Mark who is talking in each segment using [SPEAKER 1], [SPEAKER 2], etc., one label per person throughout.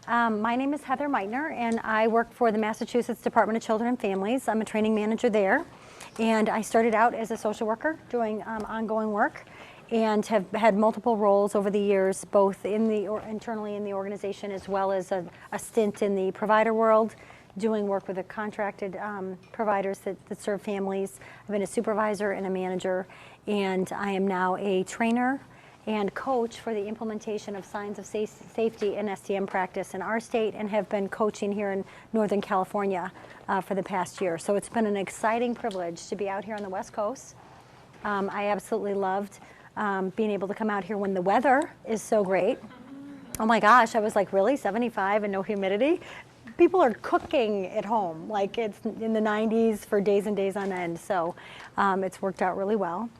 [SPEAKER 1] My name is Heather Meitner, and I work for the Massachusetts Department of Children and Families. I'm a training manager there, and I started out as a social worker doing ongoing work, and have had multiple roles over the years, both in internally in the organization, as well as a stint in the provider world, doing work with the contracted providers that serve families. I've been a supervisor and a manager, and I am now a trainer and coach for the implementation of signs of safety in STM practice in our state, and have been coaching here in Northern California for the past year. So it's been an exciting privilege to be out here on the West Coast. I absolutely loved being able to come out here when the weather is so great. Oh my gosh, I was like, really, 75 and no humidity? People are cooking at home, like it's in the 90s for days and days on end, so it's worked out really well.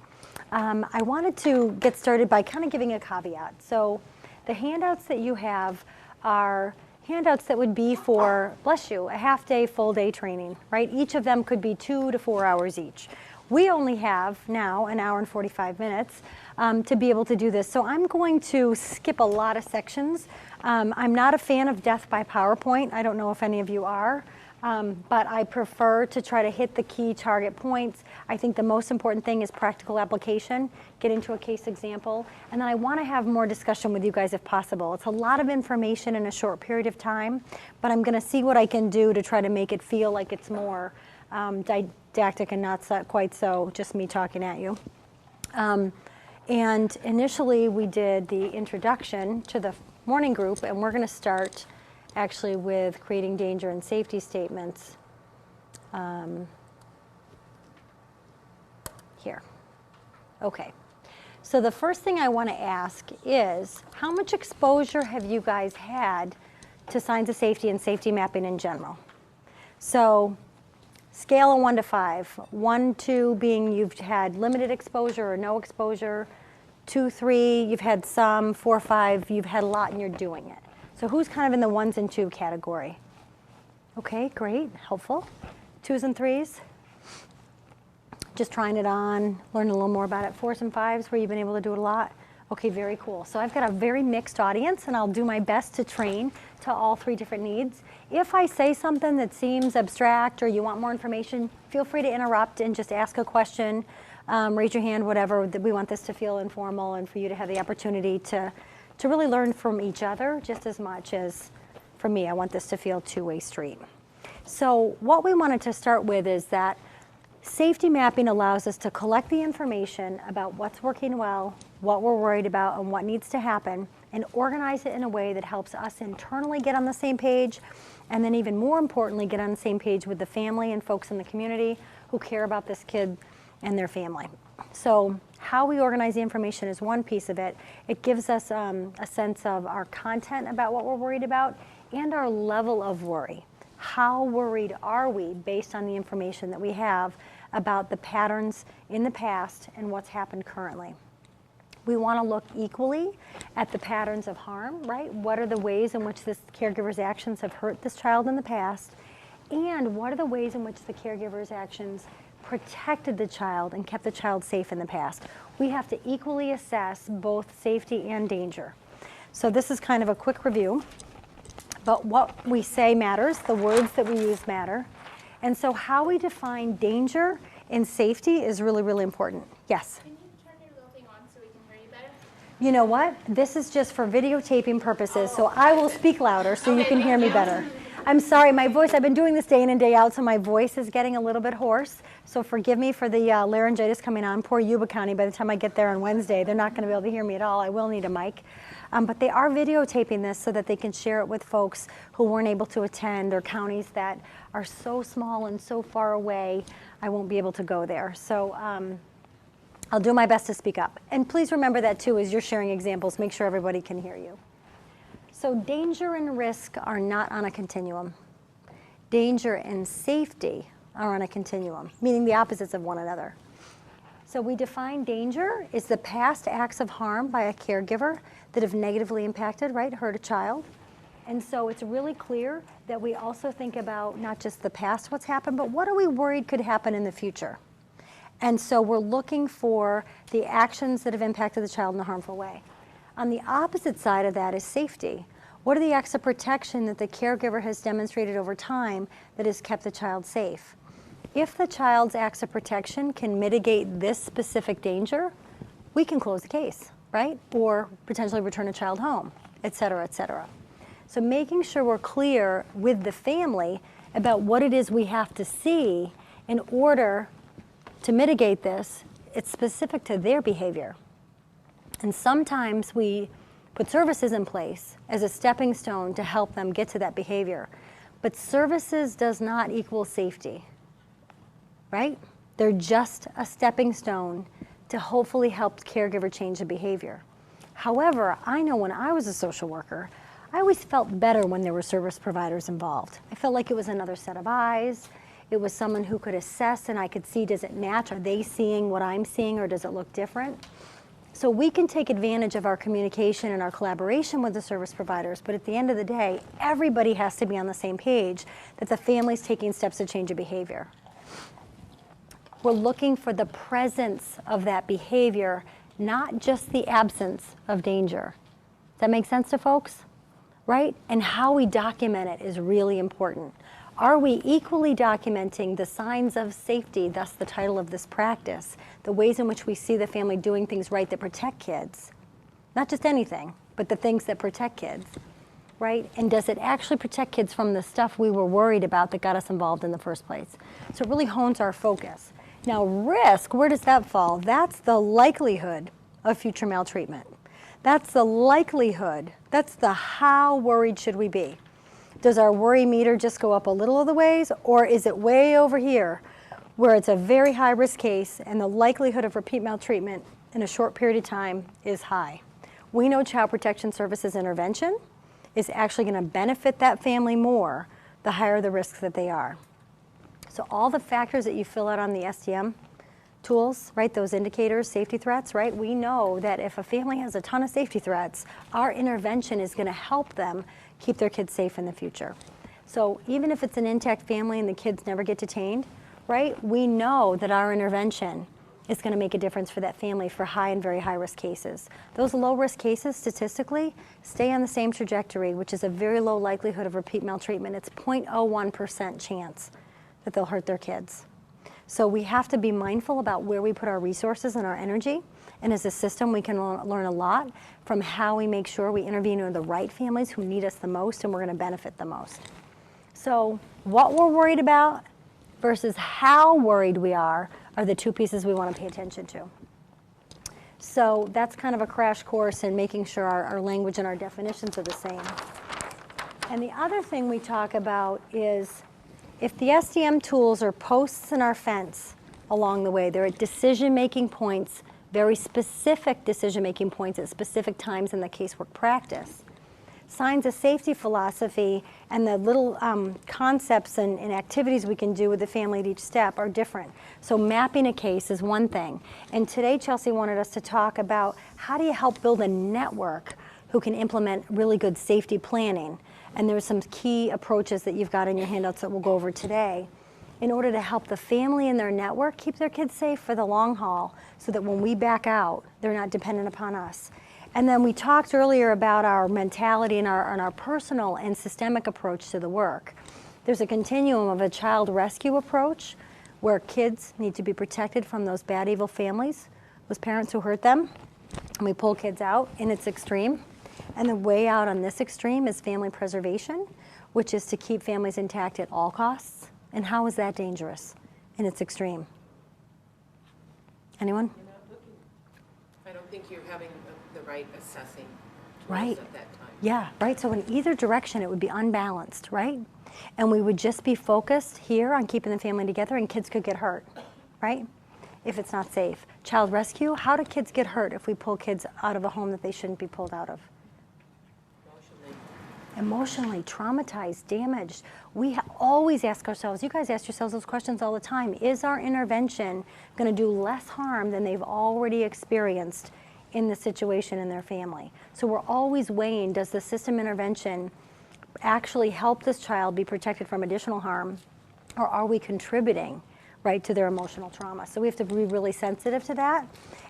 [SPEAKER 1] I wanted to get started by kind of giving a caveat. So the handouts that you have are handouts that would be for, bless you, a half day, full day training, right? Each of them could be 2 to 4 hours each. We only have now an hour and 45 minutes to be able to do this. So I'm going to skip a lot of sections. I'm not a fan of death by PowerPoint. I don't know if any of you are, but I prefer to try to hit the key target points. I think the most important thing is practical application, get into a case example, and then I want to have more discussion with you guys if possible. It's a lot of information in a short period of time, but I'm going to see what I can do to try to make it feel like it's more didactic and not quite so just me talking at you. And initially we did the introduction to the morning group, and we're going to start actually with creating danger and safety statements here. Okay, so the first thing I want to ask is, how much exposure have you guys had to signs of safety and safety mapping in general? So scale of 1 to 5, 1, 2 being you've had limited exposure or no exposure, 2, 3 you've had some, 4, 5 you've had a lot and you're doing it. So who's kind of in the 1s and 2 category? Okay, great, helpful. 2s and 3s? Just trying it on, learning a little more about it. 4s and 5s where you've been able to do it a lot? Okay, very cool. So I've got a very mixed audience, and I'll do my best to train to all 3 different needs. If I say something that seems abstract or you want more information, feel free to interrupt and just ask a question, raise your hand, whatever. We want this to feel informal and for you to have the opportunity to really learn from each other just as much as for me. I want this to feel two-way street. So what we wanted to start with is that safety mapping allows us to collect the information about what's working well, what we're worried about, and what needs to happen, and organize it in a way that helps us internally get on the same page, and then even more importantly, get on the same page with the family and folks in the community who care about this kid and their family. So how we organize the information is one piece of it. It gives us a sense of our content about what we're worried about and our level of worry. How worried are we based on the information that we have about the patterns in the past and what's happened currently? We want to look equally at the patterns of harm, right? What are the ways in which this caregiver's actions have hurt this child in the past? And what are the ways in which the caregiver's actions protected the child and kept the child safe in the past? We have to equally assess both safety and danger. So this is kind of a quick review, but what we say matters, the words that we use matter. And so how we define danger and safety is really, really important. Yes?
[SPEAKER 2] Can you turn your little thing on so we can hear you better?
[SPEAKER 1] You know what? This is just for videotaping purposes, so I will speak louder so you can hear me better. I'm sorry, my voice, I've been doing this day in and day out, so my voice is getting a little bit hoarse. So forgive me for the laryngitis coming on. Poor Yuba County, by the time I get there on Wednesday, they're not going to be able to hear me at all. I will need a mic. But they are videotaping this so that they can share it with folks who weren't able to attend, or counties that are so small and so far away, I won't be able to go there. So I'll do my best to speak up. And please remember that too, as you're sharing examples, make sure everybody can hear you. So danger and risk are not on a continuum. Danger and safety are on a continuum, meaning the opposites of one another. So we define danger as the past acts of harm by a caregiver that have negatively impacted, right, hurt a child. And so it's really clear that we also think about not just the past, what's happened, but what are we worried could happen in the future? And so we're looking for the actions that have impacted the child in a harmful way. On the opposite side of that is safety. What are the acts of protection that the caregiver has demonstrated over time that has kept the child safe? If the child's acts of protection can mitigate this specific danger, we can close the case, right? Or potentially return a child home, et cetera, et cetera. So making sure we're clear with the family about what it is we have to see in order to mitigate this, it's specific to their behavior. And sometimes we put services in place as a stepping stone to help them get to that behavior. But services does not equal safety, right? They're just a stepping stone to hopefully help the caregiver change the behavior. However, I know when I was a social worker, I always felt better when there were service providers involved. I felt like it was another set of eyes. It was someone who could assess and I could see, does it match? Are they seeing what I'm seeing or does it look different? So we can take advantage of our communication and our collaboration with the service providers, but at the end of the day, everybody has to be on the same page that the family's taking steps to change a behavior. We're looking for the presence of that behavior, not just the absence of danger. Does that make sense to folks? Right? And how we document it is really important. Are we equally documenting the signs of safety, thus the title of this practice, the ways in which we see the family doing things right that protect kids? Not just anything, but the things that protect kids, right? And does it actually protect kids from the stuff we were worried about that got us involved in the first place? So it really hones our focus. Now, risk, where does that fall? That's the likelihood of future maltreatment. That's the likelihood. That's the how worried should we be. Does our worry meter just go up a little of the ways, or is it way over here where it's a very high risk case and the likelihood of repeat maltreatment in a short period of time is high? We know Child Protection Services intervention is actually going to benefit that family more the higher the risks that they are. So all the factors that you fill out on the STM tools, right, those indicators, safety threats, right, we know that if a family has a ton of safety threats, our intervention is going to help them keep their kids safe in the future. So even if it's an intact family and the kids never get detained, right, we know that our intervention is going to make a difference for that family for high and very high risk cases. Those low risk cases statistically stay on the same trajectory, which is a very low likelihood of repeat maltreatment. It's 0.01% chance that they'll hurt their kids. So we have to be mindful about where we put our resources and our energy. And as a system, we can learn a lot from how we make sure we intervene in the right families who need us the most and we're going to benefit the most. So what we're worried about versus how worried we are the two pieces we want to pay attention to. So that's kind of a crash course in making sure our language and our definitions are the same. And the other thing we talk about is if the SDM tools are posts in our fence along the way, they're at decision-making points, very specific decision-making points at specific times in the casework practice. Signs of safety philosophy and the little concepts and activities we can do with the family at each step are different. So mapping a case is one thing. And today Chelsea wanted us to talk about how do you help build a network who can implement really good safety planning. And there's some key approaches that you've got in your handouts that we'll go over today in order to help the family and their network keep their kids safe for the long haul so that when we back out, they're not dependent upon us. And then we talked earlier about our mentality and our personal and systemic approach to the work. There's a continuum of a child rescue approach where kids need to be protected from those bad, evil families, those parents who hurt them, and we pull kids out in its extreme. And the way out on this extreme is family preservation, which is to keep families intact at all costs. And how is that dangerous in its extreme? Anyone?
[SPEAKER 3] I don't think you're having the right assessing tools
[SPEAKER 1] Right.
[SPEAKER 3] at that time.
[SPEAKER 1] Yeah, right. So in either direction, it would be unbalanced, right? And we would just be focused here on keeping the family together, and kids could get hurt, right? If it's not safe. Child rescue, how do kids get hurt if we pull kids out of a home that they shouldn't be pulled out of? Emotionally traumatized, damaged. We always ask ourselves, you guys ask yourselves those questions all the time, is our intervention going to do less harm than they've already experienced in the situation in their family? So we're always weighing, does the system intervention actually help this child be protected from additional harm, or are we contributing right, to their emotional trauma. So we have to be really sensitive to that.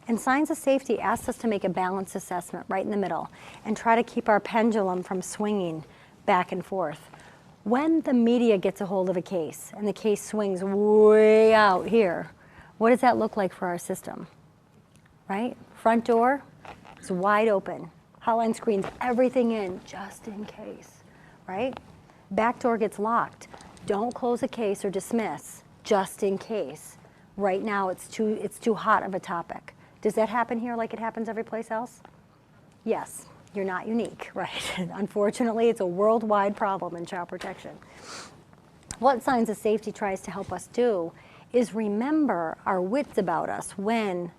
[SPEAKER 1] And signs of safety asks us to make a balanced assessment right in the middle and try to keep our pendulum from swinging back and forth. When the media gets a hold of a case and the case swings way out here, what does that look like for our system, right? Front door is wide open. Hotline screens everything in just in case, right? Back door gets locked. Don't close a case or dismiss just in case. Right now it's too hot of a topic. Does that happen here like it happens every place else? Yes, you're not unique, right? Unfortunately, it's a worldwide problem in child protection. What signs of safety tries to help us do is remember our wits about us when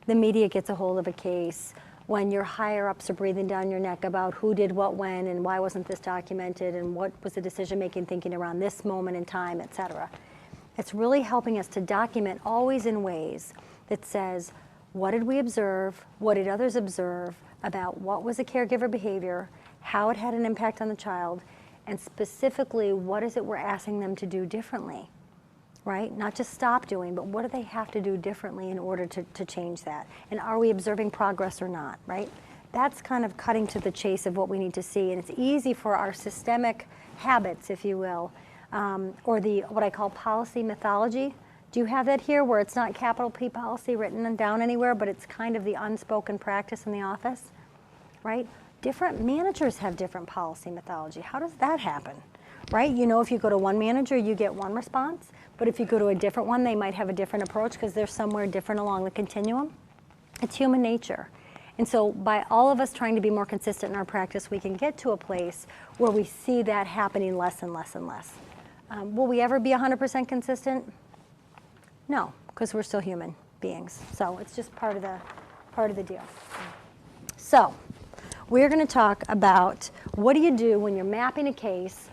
[SPEAKER 1] the media gets a hold of a case, when your higher ups are breathing down your neck about who did what when and why wasn't this documented and what was the decision-making thinking around this moment in time, et cetera. It's really helping us to document always in ways that says, what did we observe? What did others observe about what was the caregiver behavior, how it had an impact on the child, and specifically, what is it we're asking them to do differently, right? Not just stop doing, but what do they have to do differently in order to change that? And are we observing progress or not, right? That's kind of cutting to the chase of what we need to see. And it's easy for our systemic habits, if you will, or what I call policy mythology. Do you have that here where it's not capital P policy written down anywhere, but it's kind of the unspoken practice in the office, right? Different managers have different policy mythology. How does that happen, right? You know, if you go to one manager, you get one response, but if you go to a different one, they might have a different approach because they're somewhere different along the continuum. It's human nature. And so by all of us trying to be more consistent in our practice, we can get to a place where we see that happening less and less and less. Will we ever be 100% consistent? No, because we're still human beings. So it's just part of the deal. So we're going to talk about what do you do when you're mapping a case,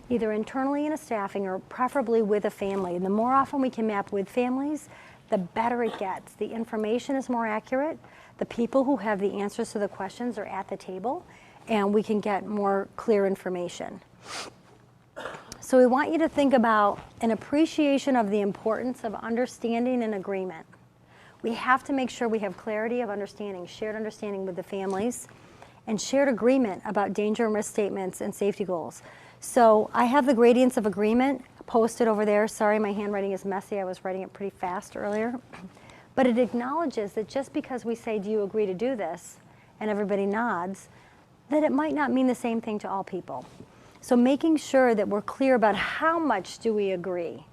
[SPEAKER 1] either internally in a staffing or preferably with a family. And the more often we can map with families, the better it gets. The information is more accurate. The people who have the answers to the questions are at the table, and we can get more clear information. So we want you to think about an appreciation of the importance of understanding and agreement. We have to make sure we have clarity of understanding, shared understanding with the families, and shared agreement about danger and risk statements and safety goals. So I have the gradients of agreement posted over there. Sorry, my handwriting is messy. I was writing it pretty fast earlier. But it acknowledges that just because we say, do you agree to do this, and everybody nods, that it might not mean the same thing to all people. So making sure that we're clear about how much do we agree,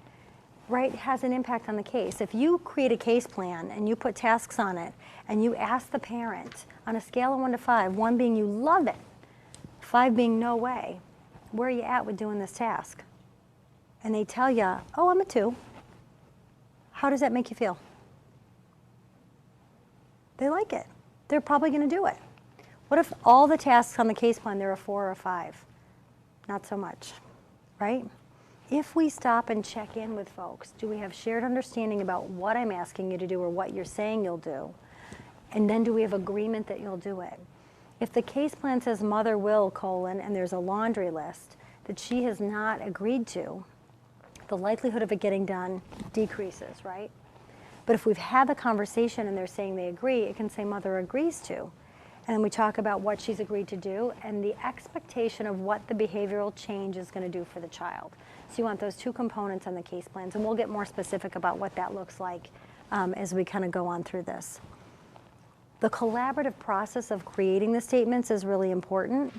[SPEAKER 1] right, has an impact on the case. If you create a case plan and you put tasks on it and you ask the parent on a scale of 1 to 5, 1 being you love it, 5 being no way, where are you at with doing this task? And they tell you, oh, I'm a 2. How does that make you feel? They like it. They're probably going to do it. What if all the tasks on the case plan, they're a 4 or a 5? Not so much, right? If we stop and check in with folks, do we have shared understanding about what I'm asking you to do or what you're saying you'll do? And then do we have agreement that you'll do it? If the case plan says mother will, and there's a laundry list that she has not agreed to, the likelihood of it getting done decreases, right? But if we've had the conversation and they're saying they agree, it can say mother agrees to. And then we talk about what she's agreed to do and the expectation of what the behavioral change is going to do for the child. So you want those 2 components on the case plans, and we'll get more specific about what that looks like as we kind of go on through this. The collaborative process of creating the statements is really important,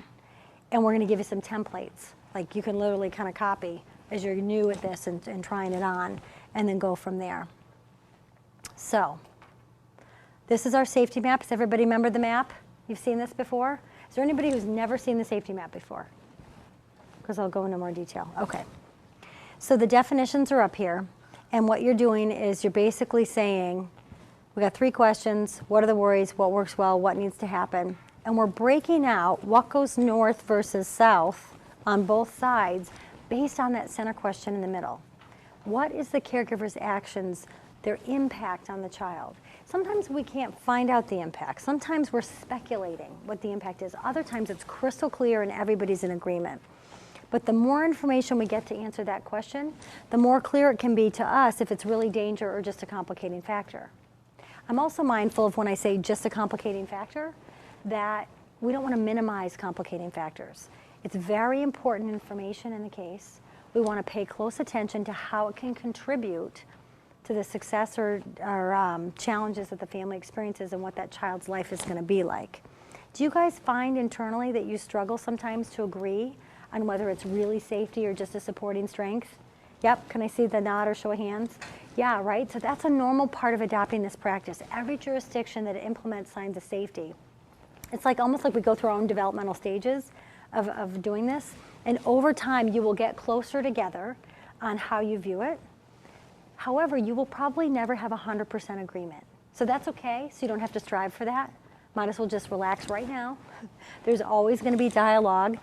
[SPEAKER 1] and we're going to give you some templates. Like you can literally kind of copy as you're new at this and trying it on, and then go from there. So this is our safety map. Does everybody remember the map? You've seen this before? Is there anybody who's never seen the safety map before? Because I'll go into more detail. Okay. So the definitions are up here. And what you're doing is you're basically saying, we got 3 questions. What are the worries? What works well? What needs to happen? And we're breaking out what goes north versus south on both sides based on that center question in the middle. What is the caregiver's actions, their impact on the child? Sometimes we can't find out the impact. Sometimes we're speculating what the impact is. Other times it's crystal clear and everybody's in agreement. But the more information we get to answer that question, the more clear it can be to us if it's really danger or just a complicating factor. I'm also mindful of when I say just a complicating factor, that we don't want to minimize complicating factors. It's very important information in the case. We want to pay close attention to how it can contribute to the success or challenges that the family experiences and what that child's life is going to be like. Do you guys find internally that you struggle sometimes to agree on whether it's really safety or just a supporting strength? Yep, can I see the nod or show of hands? Yeah, right, so that's a normal part of adopting this practice. Every jurisdiction that implements signs of safety, it's like almost like we go through our own developmental stages of doing this, and over time you will get closer together on how you view it. However, you will probably never have 100% agreement. So that's okay, so you don't have to strive for that. Might as well just relax right now. There's always going to be dialogue.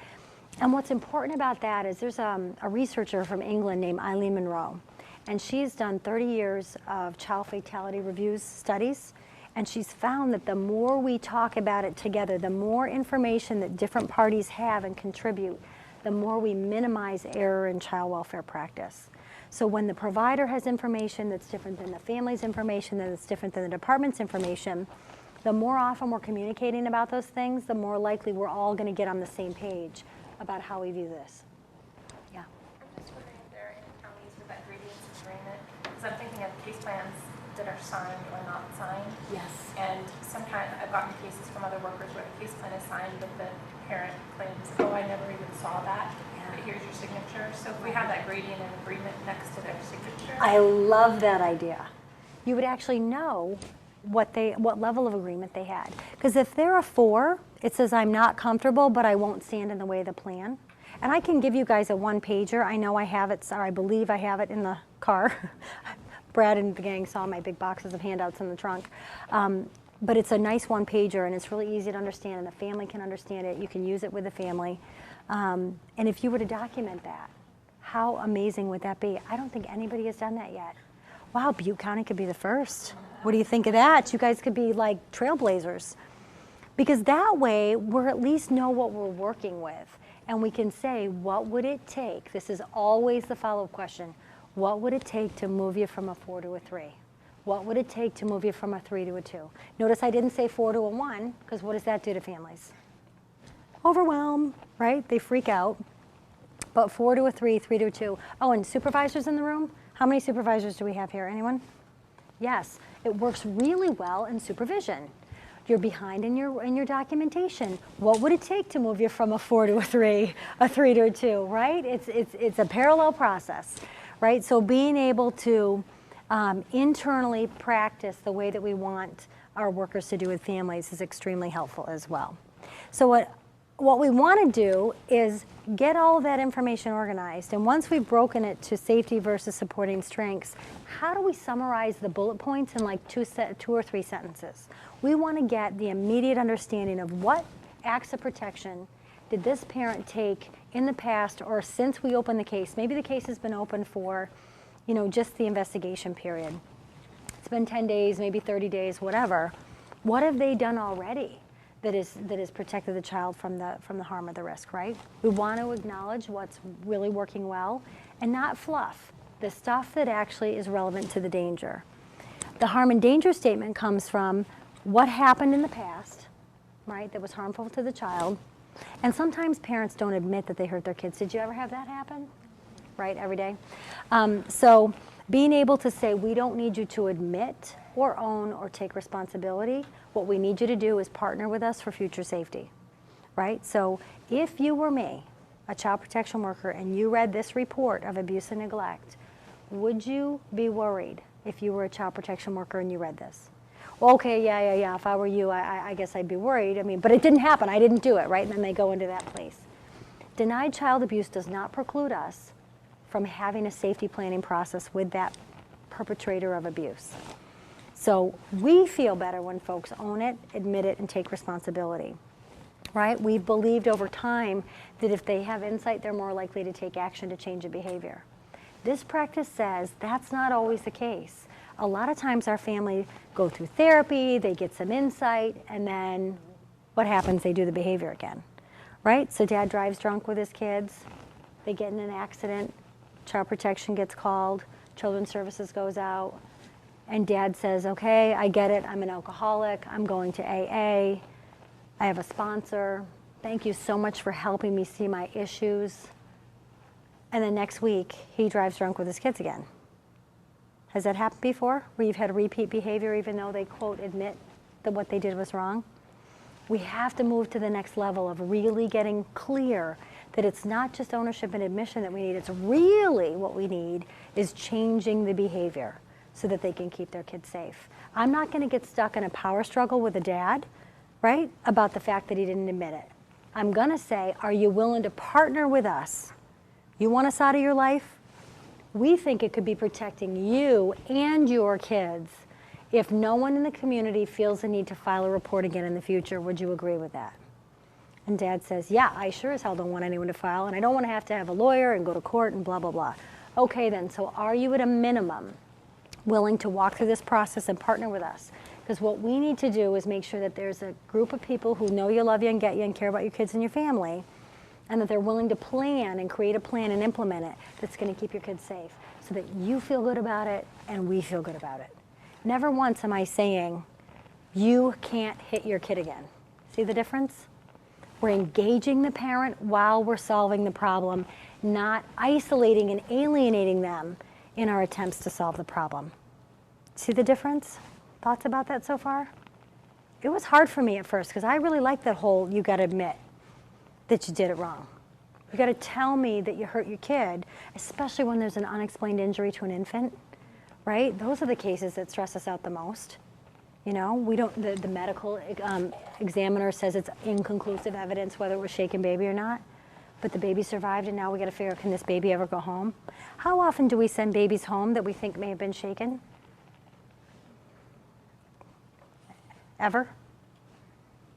[SPEAKER 1] And what's important about that is there's a researcher from England named Eileen Monroe, and she's done 30 years of child fatality reviews studies, and she's found that the more we talk about it together, the more information that different parties have and contribute, the more we minimize error in child welfare practice. So when the provider has information that's different than the family's information, that's different than the department's information, the more often we're communicating about those things, the more likely we're all going to get on the same page about how we view this. Yeah.
[SPEAKER 4] I'm just wondering if there are any counties with that grievance agreement, because I'm thinking of case plans that are signed or not signed.
[SPEAKER 1] Yes.
[SPEAKER 4] And sometimes I've gotten cases from other workers where the case plan is signed, but the parent claims, oh, I never even saw that. But here's your signature. So if we have that gradient and agreement next to their signature.
[SPEAKER 1] I love that idea. You would actually know what level of agreement they had. Because if they're a 4, it says I'm not comfortable, but I won't stand in the way of the plan. And I can give you guys a 1-pager. I know I have it, or I believe I have it in the car. Brad and the gang saw my big boxes of handouts in the trunk. But it's a nice 1-pager, and it's really easy to understand, and the family can understand it. You can use it with the family. And if you were to document that, how amazing would that be? I don't think anybody has done that yet. Wow, Butte County could be the first. What do you think of that? You guys could be like trailblazers. Because that way, we're at least know what we're working with. And we can say, what would it take? This is always the follow-up question. What would it take to move you from a 4 to a 3? What would it take to move you from a 3 to a 2? Notice I didn't say 4 to a 1, because what does that do to families? Overwhelm, right? They freak out. But 4 to a 3, 3 to a 2. Oh, and supervisors in the room? How many supervisors do we have here? Anyone? Yes, it works really well in supervision. You're behind in your documentation. What would it take to move you from a 4 to a 3 to a 2, right? It's a parallel process, right? So being able to internally practice the way that we want our workers to do with families is extremely helpful as well. So what we want to do is get all of that information organized, and once we've broken it to safety versus supporting strengths, how do we summarize the bullet points in like 2 or 3 sentences? We want to get the immediate understanding of what acts of protection did this parent take in the past or since we opened the case. Maybe the case has been open for, just the investigation period. It's been 10 days, maybe 30 days, whatever. What have they done already that is protected the child from the harm or the risk, right? We want to acknowledge what's really working well and not fluff, the stuff that actually is relevant to the danger. The harm and danger statement comes from what happened in the past, right, that was harmful to the child. And sometimes parents don't admit that they hurt their kids. Did you ever have that happen? Right, every day? So being able to say, we don't need you to admit or own or take responsibility. What we need you to do is partner with us for future safety, right? So if you were me, a child protection worker, and you read this report of abuse and neglect, would you be worried if you were a child protection worker and you read this? Well, okay, yeah, if I were you, I guess I'd be worried. But it didn't happen. I didn't do it, right? And then they go into that place. Denied child abuse does not preclude us from having a safety planning process with that perpetrator of abuse. So we feel better when folks own it, admit it, and take responsibility, right? We've believed over time that if they have insight, they're more likely to take action to change a behavior. This practice says that's not always the case. A lot of times our family go through therapy, they get some insight, and then what happens? They do the behavior again, right? So dad drives drunk with his kids. They get in an accident, child protection gets called, children's services goes out, and dad says, okay, I get it, I'm an alcoholic, I'm going to AA, I have a sponsor, thank you so much for helping me see my issues. And then next week, he drives drunk with his kids again. Has that happened before, where you've had repeat behavior even though they, quote, admit that what they did was wrong? We have to move to the next level of really getting clear that it's not just ownership and admission that we need, it's really what we need is changing the behavior so that they can keep their kids safe. I'm not gonna get stuck in a power struggle with a dad, right, about the fact that he didn't admit it. I'm gonna say, are you willing to partner with us? You want us out of your life? We think it could be protecting you and your kids if no one in the community feels the need to file a report again in the future. Would you agree with that? And dad says, yeah, I sure as hell don't want anyone to file, and I don't want to have a lawyer and go to court and blah, blah, blah. Okay then, so are you at a minimum willing to walk through this process and partner with us? Because what we need to do is make sure that there's a group of people who know you, love you, and get you, and care about your kids and your family, and that they're willing to plan and create a plan and implement it that's going to keep your kids safe so that you feel good about it and we feel good about it. Never once am I saying, you can't hit your kid again. See the difference? We're engaging the parent while we're solving the problem, not isolating and alienating them in our attempts to solve the problem. See the difference? Thoughts about that so far? It was hard for me at first because I really like that whole, you gotta admit that you did it wrong. You gotta tell me that you hurt your kid, especially when there's an unexplained injury to an infant, right? Those are the cases that stress us out the most. You know, we don't, the medical examiner says it's inconclusive evidence whether it was shaken baby or not, but the baby survived and now we gotta figure out, can this baby ever go home? How often do we send babies home that we think may have been shaken? Ever?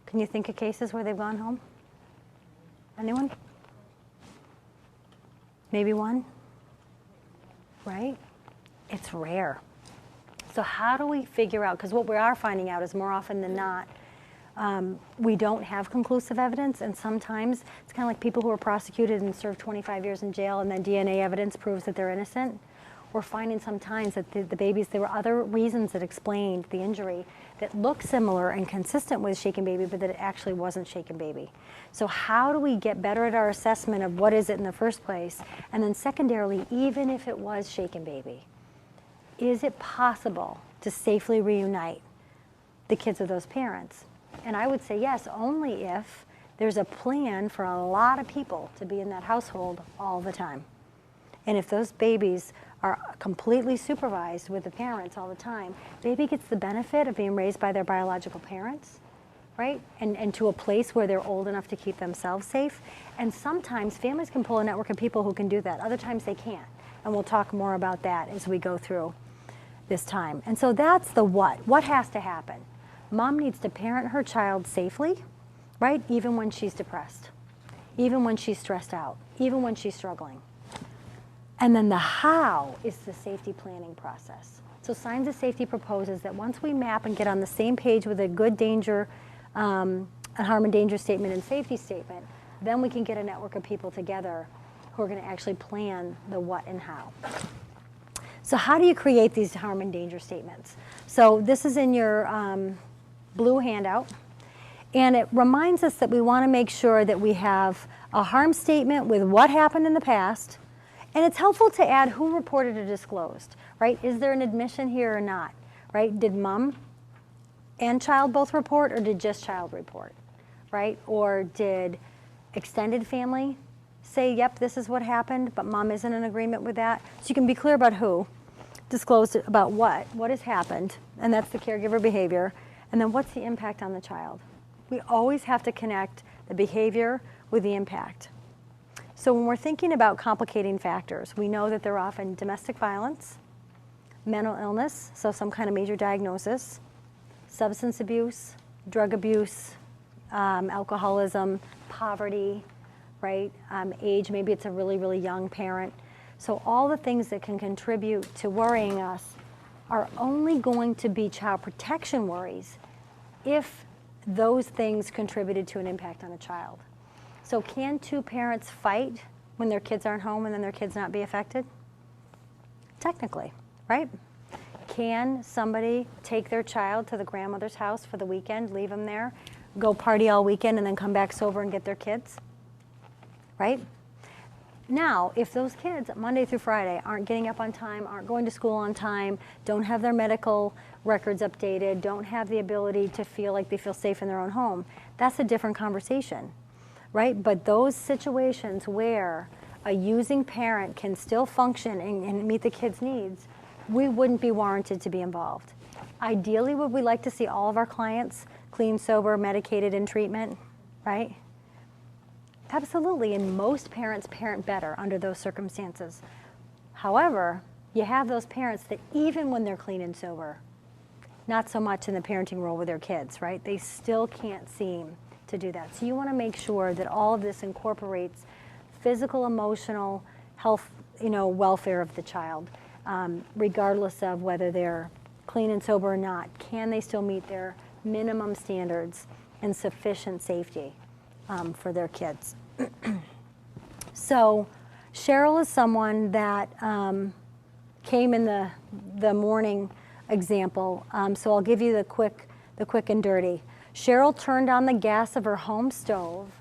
[SPEAKER 1] Can you think of cases where they've gone home? Anyone? Maybe one? Right? It's rare. So how do we figure out, because what we are finding out is more often than not, we don't have conclusive evidence, and sometimes it's kind of like people who are prosecuted and served 25 years in jail and then DNA evidence proves that they're innocent. We're finding sometimes that the babies, there were other reasons that explained the injury that look similar and consistent with shaken baby, but that it actually wasn't shaken baby. So how do we get better at our assessment of what is it in the first place? And then secondarily, even if it was shaken baby, is it possible to safely reunite the kids of those parents? And I would say yes, only if there's a plan for a lot of people to be in that household all the time. And if those babies are completely supervised with the parents all the time, baby gets the benefit of being raised by their biological parents, right? And to a place where they're old enough to keep themselves safe. And sometimes families can pull a network of people who can do that. Other times they can't. And we'll talk more about that as we go through this time. And so that's the what. What has to happen? Mom needs to parent her child safely, right? Even when she's depressed, even when she's stressed out, even when she's struggling. And then the how is the safety planning process. So Signs of Safety proposes that once we map and get on the same page with a good danger, a harm and danger statement and safety statement, then we can get a network of people together who are going to actually plan the what and how. So how do you create these harm and danger statements? So this is in your blue handout, and it reminds us that we want to make sure that we have a harm statement with what happened in the past, and it's helpful to add who reported or disclosed, right? Is there an admission here or not, right? Did mom and child both report, or did just child report, right? Or did extended family say, yep, this is what happened, but mom isn't in agreement with that? So you can be clear about who disclosed about what has happened, and that's the caregiver behavior, and then what's the impact on the child? We always have to connect the behavior with the impact. So when we're thinking about complicating factors, we know that they're often domestic violence, mental illness, so some kind of major diagnosis, substance abuse, drug abuse, alcoholism, poverty, right? Age, maybe it's a really, really young parent. So all the things that can contribute to worrying us are only going to be child protection worries if those things contributed to an impact on a child. So can two parents fight when their kids aren't home and then their kids not be affected? Technically, right? Can somebody take their child to the grandmother's house for the weekend, leave them there, go party all weekend, and then come back sober and get their kids? Right? Now, if those kids, Monday through Friday, aren't getting up on time, aren't going to school on time, don't have their medical records updated, don't have the ability to feel like they feel safe in their own home, that's a different conversation, right? But those situations where a using parent can still function and meet the kids' needs, we wouldn't be warranted to be involved. Ideally, would we like to see all of our clients clean, sober, medicated, in treatment, right? Absolutely, and most parents parent better under those circumstances. However, you have those parents that even when they're clean and sober, not so much in the parenting role with their kids, right? They still can't seem to do that. So you want to make sure that all of this incorporates physical, emotional, health, welfare of the child, regardless of whether they're clean and sober or not. Can they still meet their minimum standards and sufficient safety for their kids? So Cheryl is someone that came in the morning example, so I'll give you the quick and dirty. Cheryl turned on the gas of her home stove,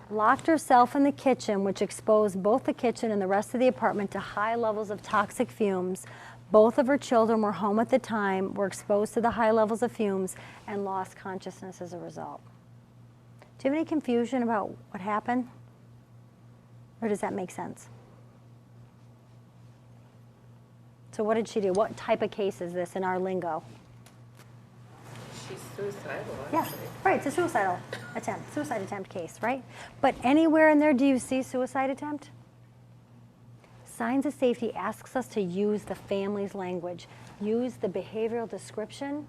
[SPEAKER 1] locked herself in the kitchen, which exposed both the kitchen and the rest of the apartment to high levels of toxic fumes. Both of her children were home at the time, were exposed to the high levels of fumes, and lost consciousness as a result. Do you have any confusion about what happened? Or does that make sense? So what did she do? What type of case is this in our lingo?
[SPEAKER 3] She's suicidal,
[SPEAKER 1] Yeah,
[SPEAKER 3] actually.
[SPEAKER 1] right, it's a suicide attempt case, right? But anywhere in there do you see suicide attempt? Signs of Safety asks us to use the family's language, use the behavioral description,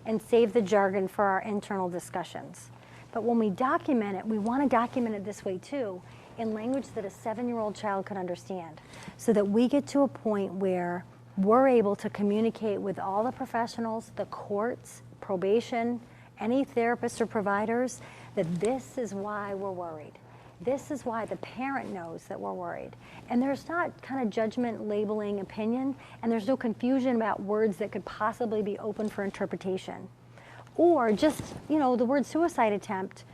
[SPEAKER 1] and save the jargon for our internal discussions. But when we document it, we want to document it this way too, in language that a 7-year-old child could understand, so that we get to a point where we're able to communicate with all the professionals, the courts, probation, any therapists or providers, that this is why we're worried. This is why the parent knows that we're worried. And there's not kind of judgment, labeling, opinion, and there's no confusion about words that could possibly be open for interpretation. Or just, the word suicide attempt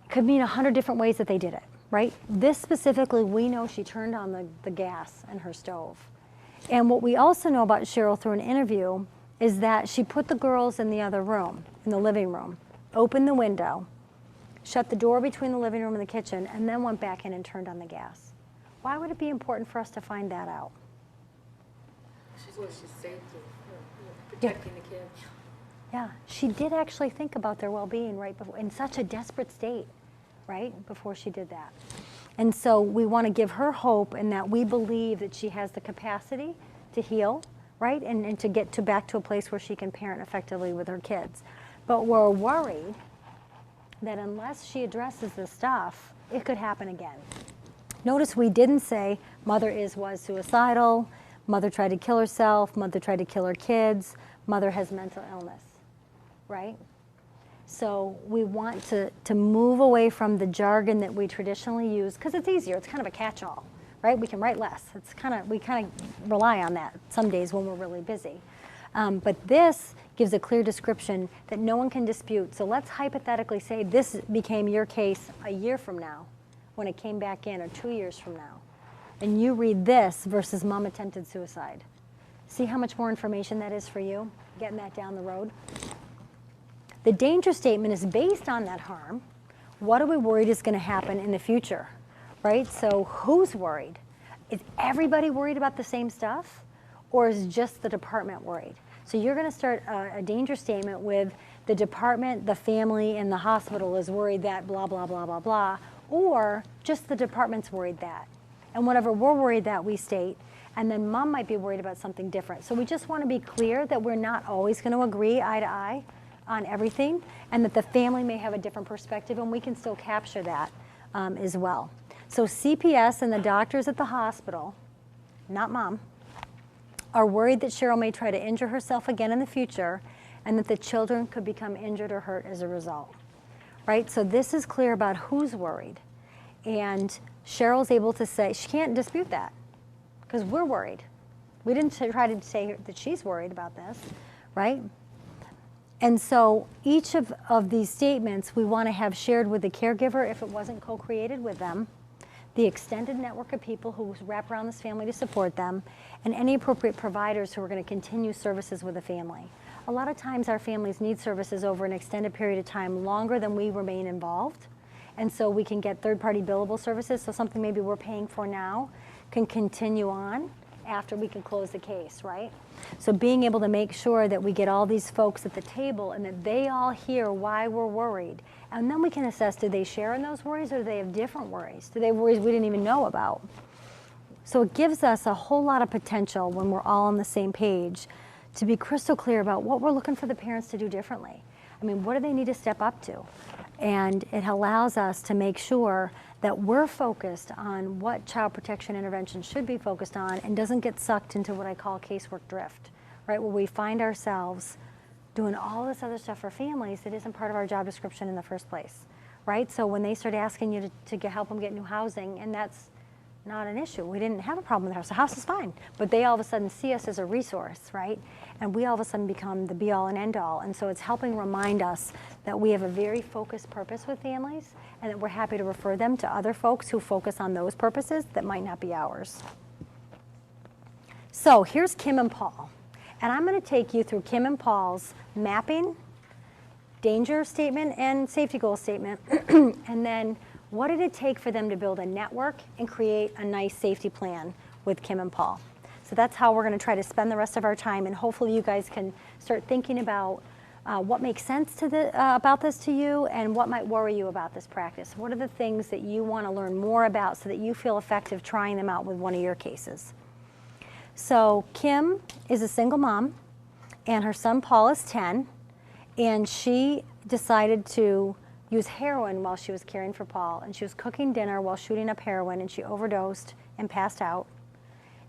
[SPEAKER 1] could mean 100 different ways that they did it, right? This specifically, we know she turned on the gas in her stove. And what we also know about Cheryl through an interview is that she put the girls in the other room, in the living room, opened the window, shut the door between the living room and the kitchen, and then went back in and turned on the gas. Why would it be important for us to find that out?
[SPEAKER 3] She's safety, protecting the kids.
[SPEAKER 1] Yeah, she did actually think about their well-being right before, in such a desperate state, right, before she did that. And so we want to give her hope in that we believe that she has the capacity to heal, right, and to get back to a place where she can parent effectively with her kids. But we're worried that unless she addresses this stuff, it could happen again. Notice we didn't say mother was suicidal, mother tried to kill herself, mother tried to kill her kids, mother has mental illness, right? So we want to move away from the jargon that we traditionally use, because it's easier, it's kind of a catch-all, right? We can write less. We kind of rely on that some days when we're really busy. But this gives a clear description that no one can dispute. So let's hypothetically say this became your case a year from now, when it came back in, or 2 years from now. And you read this versus mom attempted suicide. See how much more information that is for you, getting that down the road? The danger statement is based on that harm. What are we worried is going to happen in the future, right? So who's worried? Is everybody worried about the same stuff? Or is just the department worried? So you're going to start a danger statement with the department, the family, and the hospital is worried that blah, blah, blah, blah, blah. Or just the department's worried that. And whatever we're worried that, we state. And then mom might be worried about something different. So we just want to be clear that we're not always going to agree eye to eye on everything, and that the family may have a different perspective, and we can still capture that as well. So CPS and the doctors at the hospital, not mom, are worried that Cheryl may try to injure herself again in the future, and that the children could become injured or hurt as a result, right? So this is clear about who's worried. And Cheryl's able to say, she can't dispute that because we're worried. We didn't try to say that she's worried about this, right? And so each of these statements we want to have shared with the caregiver if it wasn't co-created with them, the extended network of people who wrap around this family to support them, and any appropriate providers who are going to continue services with the family. A lot of times our families need services over an extended period of time, longer than we remain involved. And so we can get third-party billable services, so something maybe we're paying for now can continue on after we can close the case, right? So being able to make sure that we get all these folks at the table and that they all hear why we're worried. And then we can assess, do they share in those worries or do they have different worries? Do they have worries we didn't even know about? So it gives us a whole lot of potential when we're all on the same page to be crystal clear about what we're looking for the parents to do differently. I mean, what do they need to step up to? And it allows us to make sure that we're focused on what child protection intervention should be focused on and doesn't get sucked into what I call casework drift, right? Where we find ourselves doing all this other stuff for families that isn't part of our job description in the first place, right? So when they start asking you to help them get new housing, and that's not an issue. We didn't have a problem with the house. The house is fine. But they all of a sudden see us as a resource, right? And we all of a sudden become the be-all and end-all. And so it's helping remind us that we have a very focused purpose with families and that we're happy to refer them to other folks who focus on those purposes that might not be ours. So here's Kim and Paul. And I'm going to take you through Kim and Paul's mapping, danger statement, and safety goal statement. And then what did it take for them to build a network and create a nice safety plan with Kim and Paul? So that's how we're going to try to spend the rest of our time, and hopefully you guys can start thinking about what makes sense to about this to you and what might worry you about this practice. What are the things that you want to learn more about so that you feel effective trying them out with one of your cases? So Kim is a single mom, and her son Paul is 10, and she decided to use heroin while she was caring for Paul, and she was cooking dinner while shooting up heroin, and she overdosed and passed out.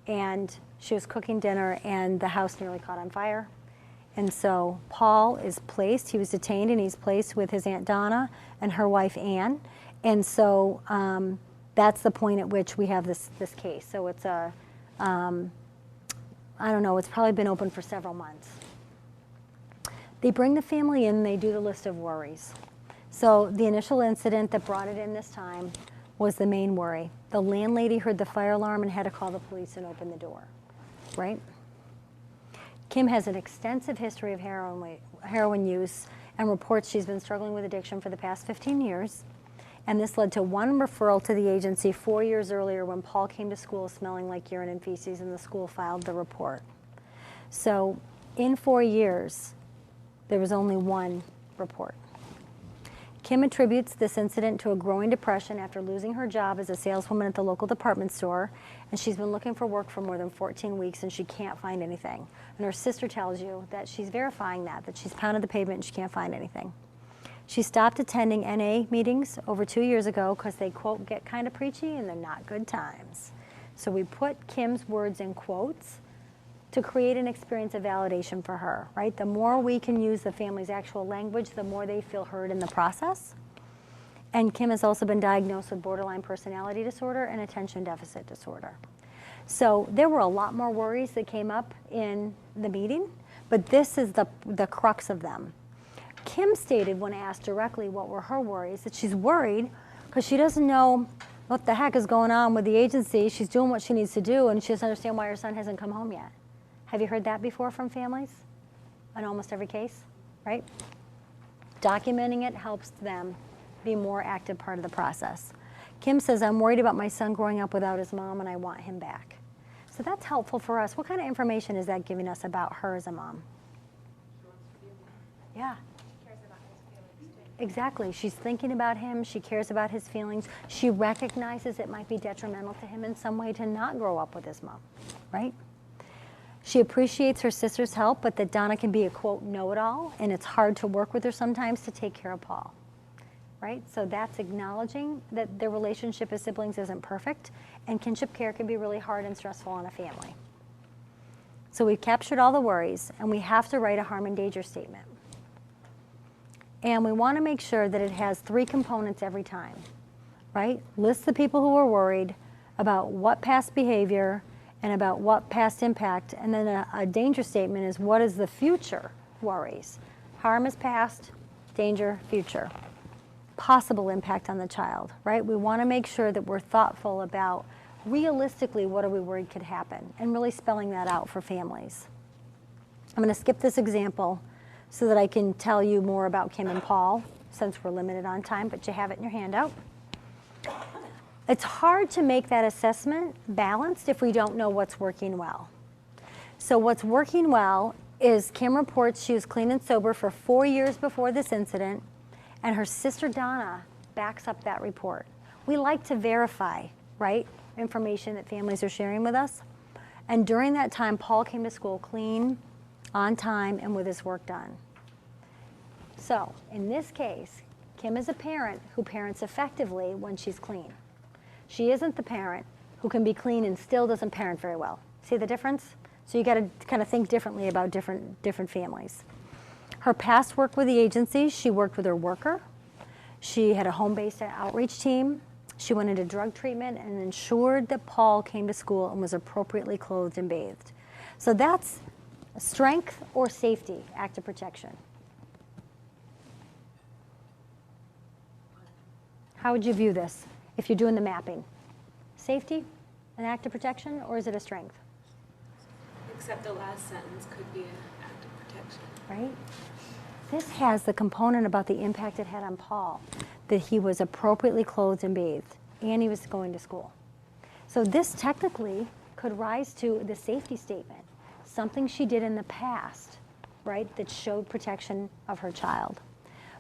[SPEAKER 1] And she was cooking dinner, and the house nearly caught on fire. And so Paul is placed, he was detained, and he's placed with his Aunt Donna and her wife Ann. And so that's the point at which we have this case. So it's a, I don't know, it's probably been open for several months. They bring the family in, they do the list of worries. So the initial incident that brought it in this time was the main worry. The landlady heard the fire alarm and had to call the police and open the door, right? Kim has an extensive history of heroin use and reports she's been struggling with addiction for the past 15 years. And this led to one referral to the agency 4 years earlier when Paul came to school smelling like urine and feces, and the school filed the report. So in 4 years, there was only one report. Kim attributes this incident to a growing depression after losing her job as a saleswoman at the local department store, and she's been looking for work for more than 14 weeks and she can't find anything. And her sister tells you that she's verifying that she's pounded the pavement and she can't find anything. She stopped attending NA meetings over 2 years ago because they, quote, get kind of preachy and they're not good times. So we put Kim's words in quotes to create an experience of validation for her, right? The more we can use the family's actual language, the more they feel heard in the process. And Kim has also been diagnosed with borderline personality disorder and attention deficit disorder. So there were a lot more worries that came up in the meeting, but this is the crux of them. Kim stated when asked directly what were her worries, that she's worried because she doesn't know what the heck is going on with the agency. She's doing what she needs to do, and she doesn't understand why her son hasn't come home yet. Have you heard that before from families? In almost every case, right? Documenting it helps them be a more active part of the process. Kim says, I'm worried about my son growing up without his mom and I want him back. So that's helpful for us. What kind of information is that giving us about her as a mom? Yeah. Exactly. She's thinking about him. She cares about his feelings. She recognizes it might be detrimental to him in some way to not grow up with his mom, right? She appreciates her sister's help, but that Donna can be a, quote, know-it-all, and it's hard to work with her sometimes to take care of Paul, right? So that's acknowledging that their relationship as siblings isn't perfect, and kinship care can be really hard and stressful on a family. So we've captured all the worries, and we have to write a harm and danger statement. And we want to make sure that it has 3 components every time, right? List the people who were worried about what past behavior and about what past impact, and then a danger statement is what is the future worries. Harm is past, danger, future. Possible impact on the child, right? We want to make sure that we're thoughtful about realistically what are we worried could happen and really spelling that out for families. I'm going to skip this example so that I can tell you more about Kim and Paul since we're limited on time, but you have it in your handout. It's hard to make that assessment balanced if we don't know what's working well. So what's working well is Kim reports she was clean and sober for 4 years before this incident, and her sister Donna backs up that report. We like to verify, right, information that families are sharing with us. And during that time, Paul came to school clean, on time, and with his work done. So in this case, Kim is a parent who parents effectively when she's clean. She isn't the parent who can be clean and still doesn't parent very well. See the difference? So you got to kind of think differently about different families. Her past work with the agency, she worked with her worker. She had a home-based outreach team. She went into drug treatment and ensured that Paul came to school and was appropriately clothed and bathed. So that's strength or safety, act of protection. How would you view this if you're doing the mapping? Safety, an act of protection, or is it a strength?
[SPEAKER 5] Except the last sentence could be an act of protection.
[SPEAKER 1] Right? This has the component about the impact it had on Paul, that he was appropriately clothed and bathed, and he was going to school. So this technically could rise to the safety statement, something she did in the past, right, that showed protection of her child.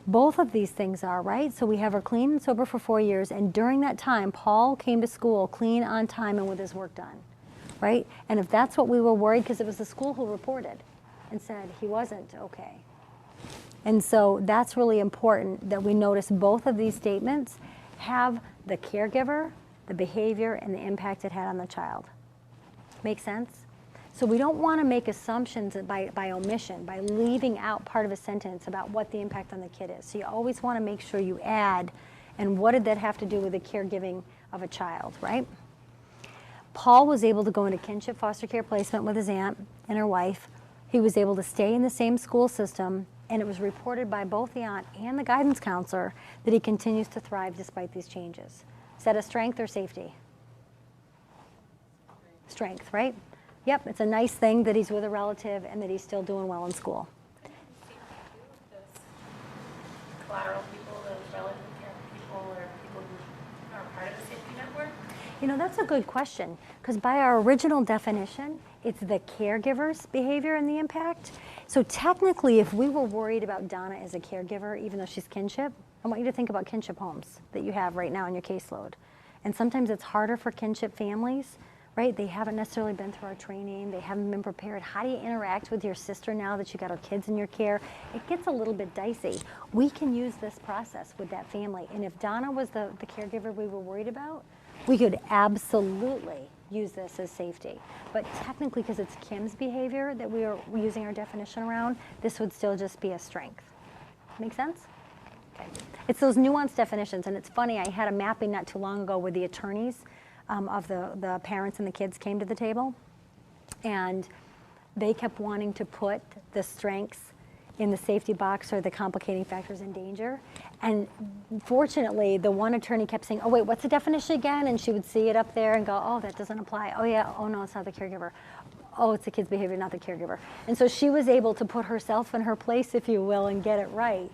[SPEAKER 1] Both of these things are, right? So we have her clean and sober for 4 years, and during that time, Paul came to school clean, on time, and with his work done, right? And if that's what we were worried, because it was the school who reported and said he wasn't okay. And so that's really important that we notice both of these statements have the caregiver, the behavior, and the impact it had on the child. Make sense? So we don't want to make assumptions by omission, by leaving out part of a sentence about what the impact on the kid is. So you always want to make sure you add, and what did that have to do with the caregiving of a child, right? Paul was able to go into kinship foster care placement with his aunt and her wife. He was able to stay in the same school system, and it was reported by both the aunt and the guidance counselor that he continues to thrive despite these changes. Is that a strength or safety? Strength, right? Yep, it's a nice thing that he's with a relative and that he's still doing well in school.
[SPEAKER 4] Those collateral people, those relative care people, or people who are part of the safety network?
[SPEAKER 1] You know, that's a good question, because by our original definition, it's the caregiver's behavior and the impact. So technically, if we were worried about Donna as a caregiver, even though she's kinship, I want you to think about kinship homes that you have right now in your caseload. And sometimes it's harder for kinship families, right? They haven't necessarily been through our training. They haven't been prepared. How do you interact with your sister now that you got her kids in your care? It gets a little bit dicey. We can use this process with that family. And if Donna was the caregiver we were worried about, we could absolutely use this as safety. But technically, because it's Kim's behavior that we're using our definition around, this would still just be a strength. Make sense? Okay. It's those nuanced definitions. And it's funny, I had a mapping not too long ago with the attorneys of the parents and the kids came to the table, and they kept wanting to put the strengths in the safety box or the complicating factors in danger. And fortunately, the one attorney kept saying, oh wait, what's the definition again? And she would see it up there and go, oh, that doesn't apply. Oh yeah, oh no, it's not the caregiver. Oh, it's the kid's behavior, not the caregiver. And so she was able to put herself in her place, if you will, and get it right,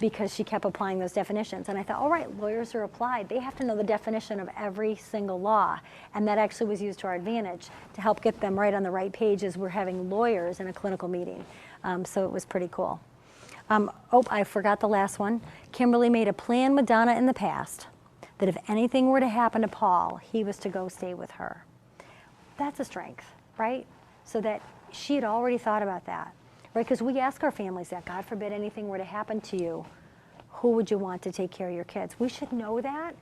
[SPEAKER 1] because she kept applying those definitions. And I thought, all right, lawyers are applied. They have to know the definition of every single law. And that actually was used to our advantage to help get them right on the right page as we're having lawyers in a clinical meeting. So it was pretty cool. Oh, I forgot the last one. Kimberly made a plan with Donna in the past that if anything were to happen to Paul, he was to go stay with her. That's a strength, right? So that she had already thought about that. Right, because we ask our families that, God forbid anything were to happen to you, who would you want to take care of your kids? We should know that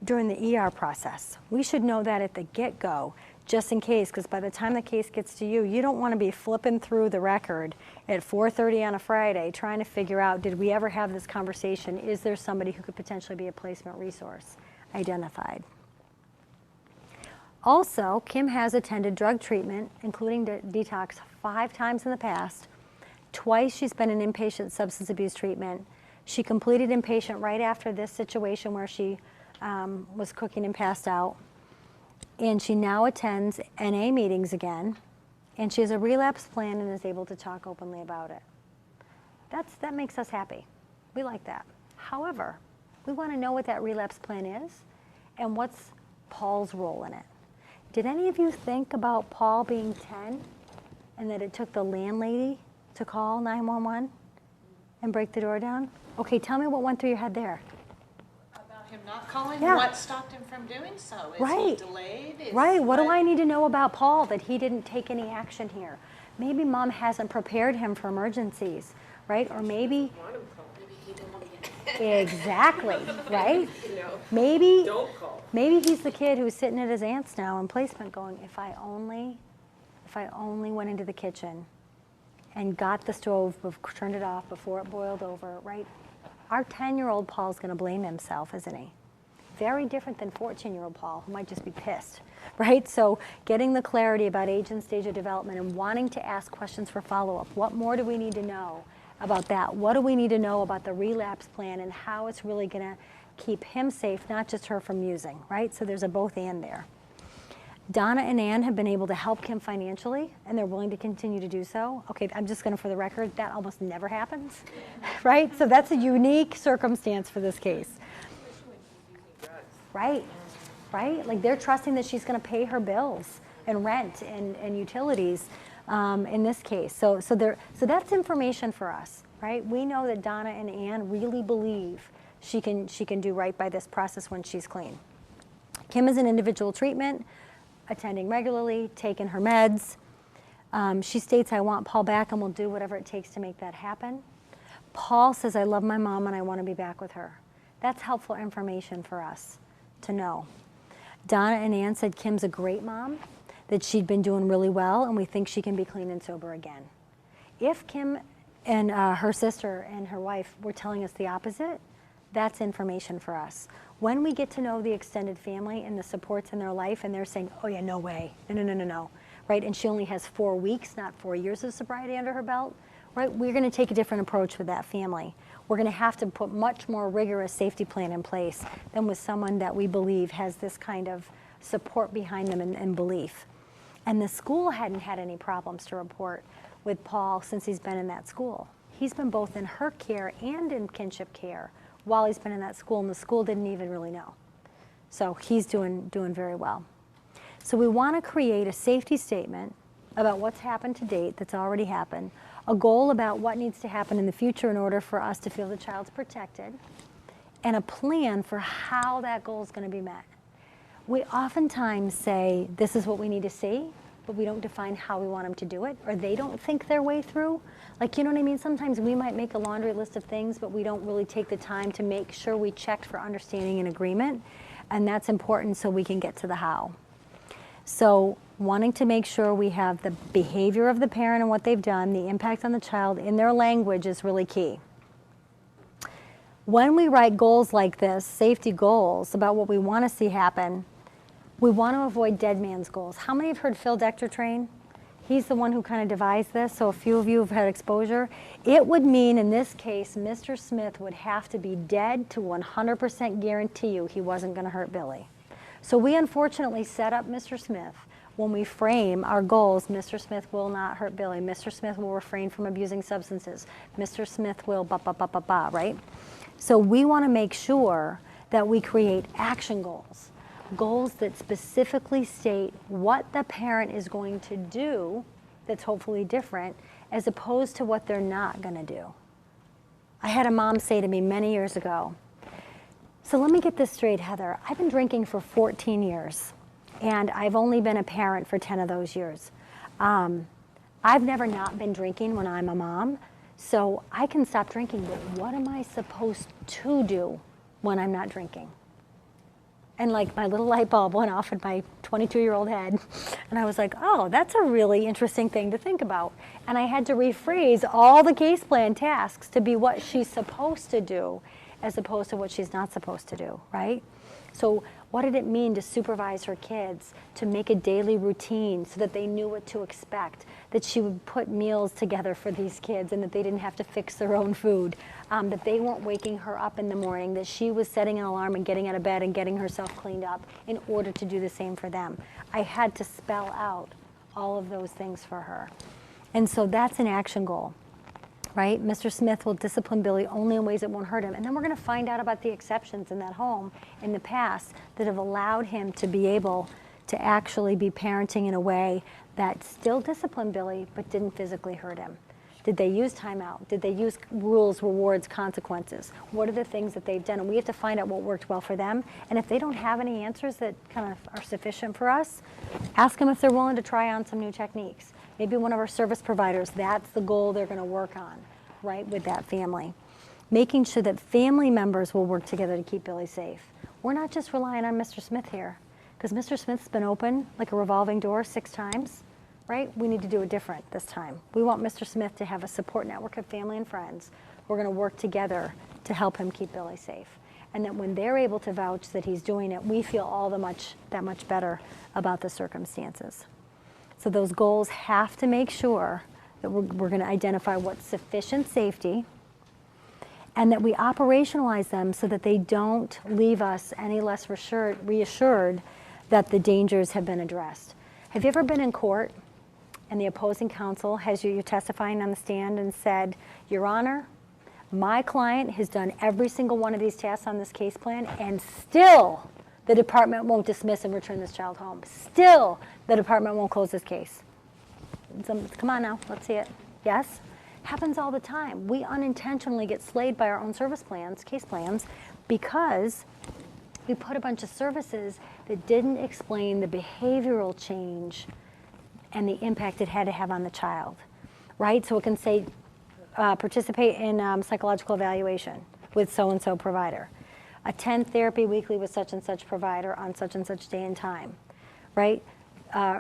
[SPEAKER 1] during the ER process. We should know that at the get-go, just in case, because by the time the case gets to you, you don't want to be flipping through the record at 4:30 on a Friday trying to figure out, did we ever have this conversation? Is there somebody who could potentially be a placement resource? identified. Also, Kim has attended drug treatment, including detox, 5 times in the past. Twice she's been in inpatient substance abuse treatment. She completed inpatient right after this situation where she was cooking and passed out. And she now attends NA meetings again. And she has a relapse plan and is able to talk openly about it. That makes us happy. We like that. However, we want to know what that relapse plan is and what's Paul's role in it. Did any of you think about Paul being 10 and that it took the landlady to call 911 and break the door down? Okay, tell me what went through your head there.
[SPEAKER 6] About him not calling?
[SPEAKER 1] Yeah.
[SPEAKER 6] What stopped him from doing so? Is
[SPEAKER 1] Right.
[SPEAKER 6] he delayed?
[SPEAKER 1] Right, what do I need to know about Paul that he didn't take any action here? Maybe mom hasn't prepared him for emergencies, right? Or maybe,
[SPEAKER 3] Want him called.
[SPEAKER 5] Maybe he don't want to get
[SPEAKER 1] exactly, right?
[SPEAKER 3] You know,
[SPEAKER 1] Maybe,
[SPEAKER 3] don't call.
[SPEAKER 1] maybe he's the kid who's sitting at his aunt's now in placement going, if I only went into the kitchen and got the stove, turned it off before it boiled over, right? Our 10-year-old Paul's gonna blame himself, isn't he? Very different than 14-year-old Paul, who might just be pissed, right? So getting the clarity about age and stage of development and wanting to ask questions for follow-up. What more do we need to know about that? What do we need to know about the relapse plan and how it's really gonna keep him safe, not just her from using, right? So there's a both and there. Donna and Ann have been able to help Kim financially, and they're willing to continue to do so. Okay, I'm just gonna, for the record, that almost never happens, right? So that's a unique circumstance for this case. Right, right? Like they're trusting that she's gonna pay her bills and rent and utilities in this case. So that's information for us, right? We know that Donna and Ann really believe she can do right by this process when she's clean. Kim is in individual treatment, attending regularly, taking her meds. She states, I want Paul back and will do whatever it takes to make that happen. Paul says, I love my mom and I want to be back with her. That's helpful information for us to know. Donna and Ann said Kim's a great mom, that she'd been doing really well, and we think she can be clean and sober again. If Kim and her sister and her wife were telling us the opposite, that's information for us. When we get to know the extended family and the supports in their life and they're saying, oh yeah, no way, no, right? And she only has 4 weeks, not 4 years of sobriety under her belt, right? We're gonna take a different approach with that family. We're gonna have to put much more rigorous safety plan in place than with someone that we believe has this kind of support behind them and belief. And the school hadn't had any problems to report with Paul since he's been in that school. He's been both in her care and in kinship care while he's been in that school, and the school didn't even really know. So he's doing very well. So we want to create a safety statement about what's happened to date, that's already happened, a goal about what needs to happen in the future in order for us to feel the child's protected, and a plan for how that goal is going to be met. We oftentimes say, this is what we need to see, but we don't define how we want them to do it, or they don't think their way through. Like, you know what I mean? Sometimes we might make a laundry list of things, but we don't really take the time to make sure we checked for understanding and agreement, and that's important so we can get to the how. So wanting to make sure we have the behavior of the parent and what they've done, the impact on the child in their language is really key. When we write goals like this, safety goals, about what we want to see happen, we want to avoid dead man's goals. How many have heard Phil Dector train? He's the one who kind of devised this, so a few of you have had exposure. It would mean, in this case, Mr. Smith would have to be dead to 100% guarantee you he wasn't going to hurt Billy. So we unfortunately set up Mr. Smith. When we frame our goals, Mr. Smith will not hurt Billy. Mr. Smith will refrain from abusing substances. Mr. Smith will right? So we want to make sure that we create action goals. Goals that specifically state what the parent is going to do that's hopefully different, as opposed to what they're not going to do. I had a mom say to me many years ago, so let me get this straight, Heather. I've been drinking for 14 years, and I've only been a parent for 10 of those years. I've never not been drinking when I'm a mom, so I can stop drinking, but what am I supposed to do when I'm not drinking? And like my little light bulb went off in my 22-year-old head. And I was like, oh, that's a really interesting thing to think about. And I had to rephrase all the case plan tasks to be what she's supposed to do as opposed to what she's not supposed to do, right? So what did it mean to supervise her kids, to make a daily routine so that they knew what to expect, that she would put meals together for these kids and that they didn't have to fix their own food, that they weren't waking her up in the morning, that she was setting an alarm and getting out of bed and getting herself cleaned up in order to do the same for them. I had to spell out all of those things for her. And so that's an action goal. Right? Mr. Smith will discipline Billy only in ways that won't hurt him. And then we're going to find out about the exceptions in that home in the past that have allowed him to be able to actually be parenting in a way that still disciplined Billy but didn't physically hurt him. Did they use timeout? Did they use rules, rewards, consequences? What are the things that they've done? And we have to find out what worked well for them. And if they don't have any answers that kind of are sufficient for us, ask them if they're willing to try on some new techniques. Maybe one of our service providers, that's the goal they're going to work on, right, with that family. Making sure that family members will work together to keep Billy safe. We're not just relying on Mr. Smith here, because Mr. Smith's been open like a revolving door 6 times, right? We need to do it different this time. We want Mr. Smith to have a support network of family and friends. We're going to work together to help him keep Billy safe. And that when they're able to vouch that he's doing it, we feel all that much better about the circumstances. So those goals have to make sure that we're going to identify what's sufficient safety and that we operationalize them so that they don't leave us any less reassured that the dangers have been addressed. Have you ever been in court and the opposing counsel has you're testifying on the stand and said, Your Honor, my client has done every single one of these tasks on this case plan and still the department won't dismiss and return this child home. Still, the department won't close this case. Come on now, let's see it. Yes? Happens all the time. We unintentionally get slayed by our own service plans, case plans, because we put a bunch of services that didn't explain the behavioral change and the impact it had to have on the child, right? So it can say, participate in psychological evaluation with so-and-so provider. Attend therapy weekly with such and such provider on such and such day and time, right?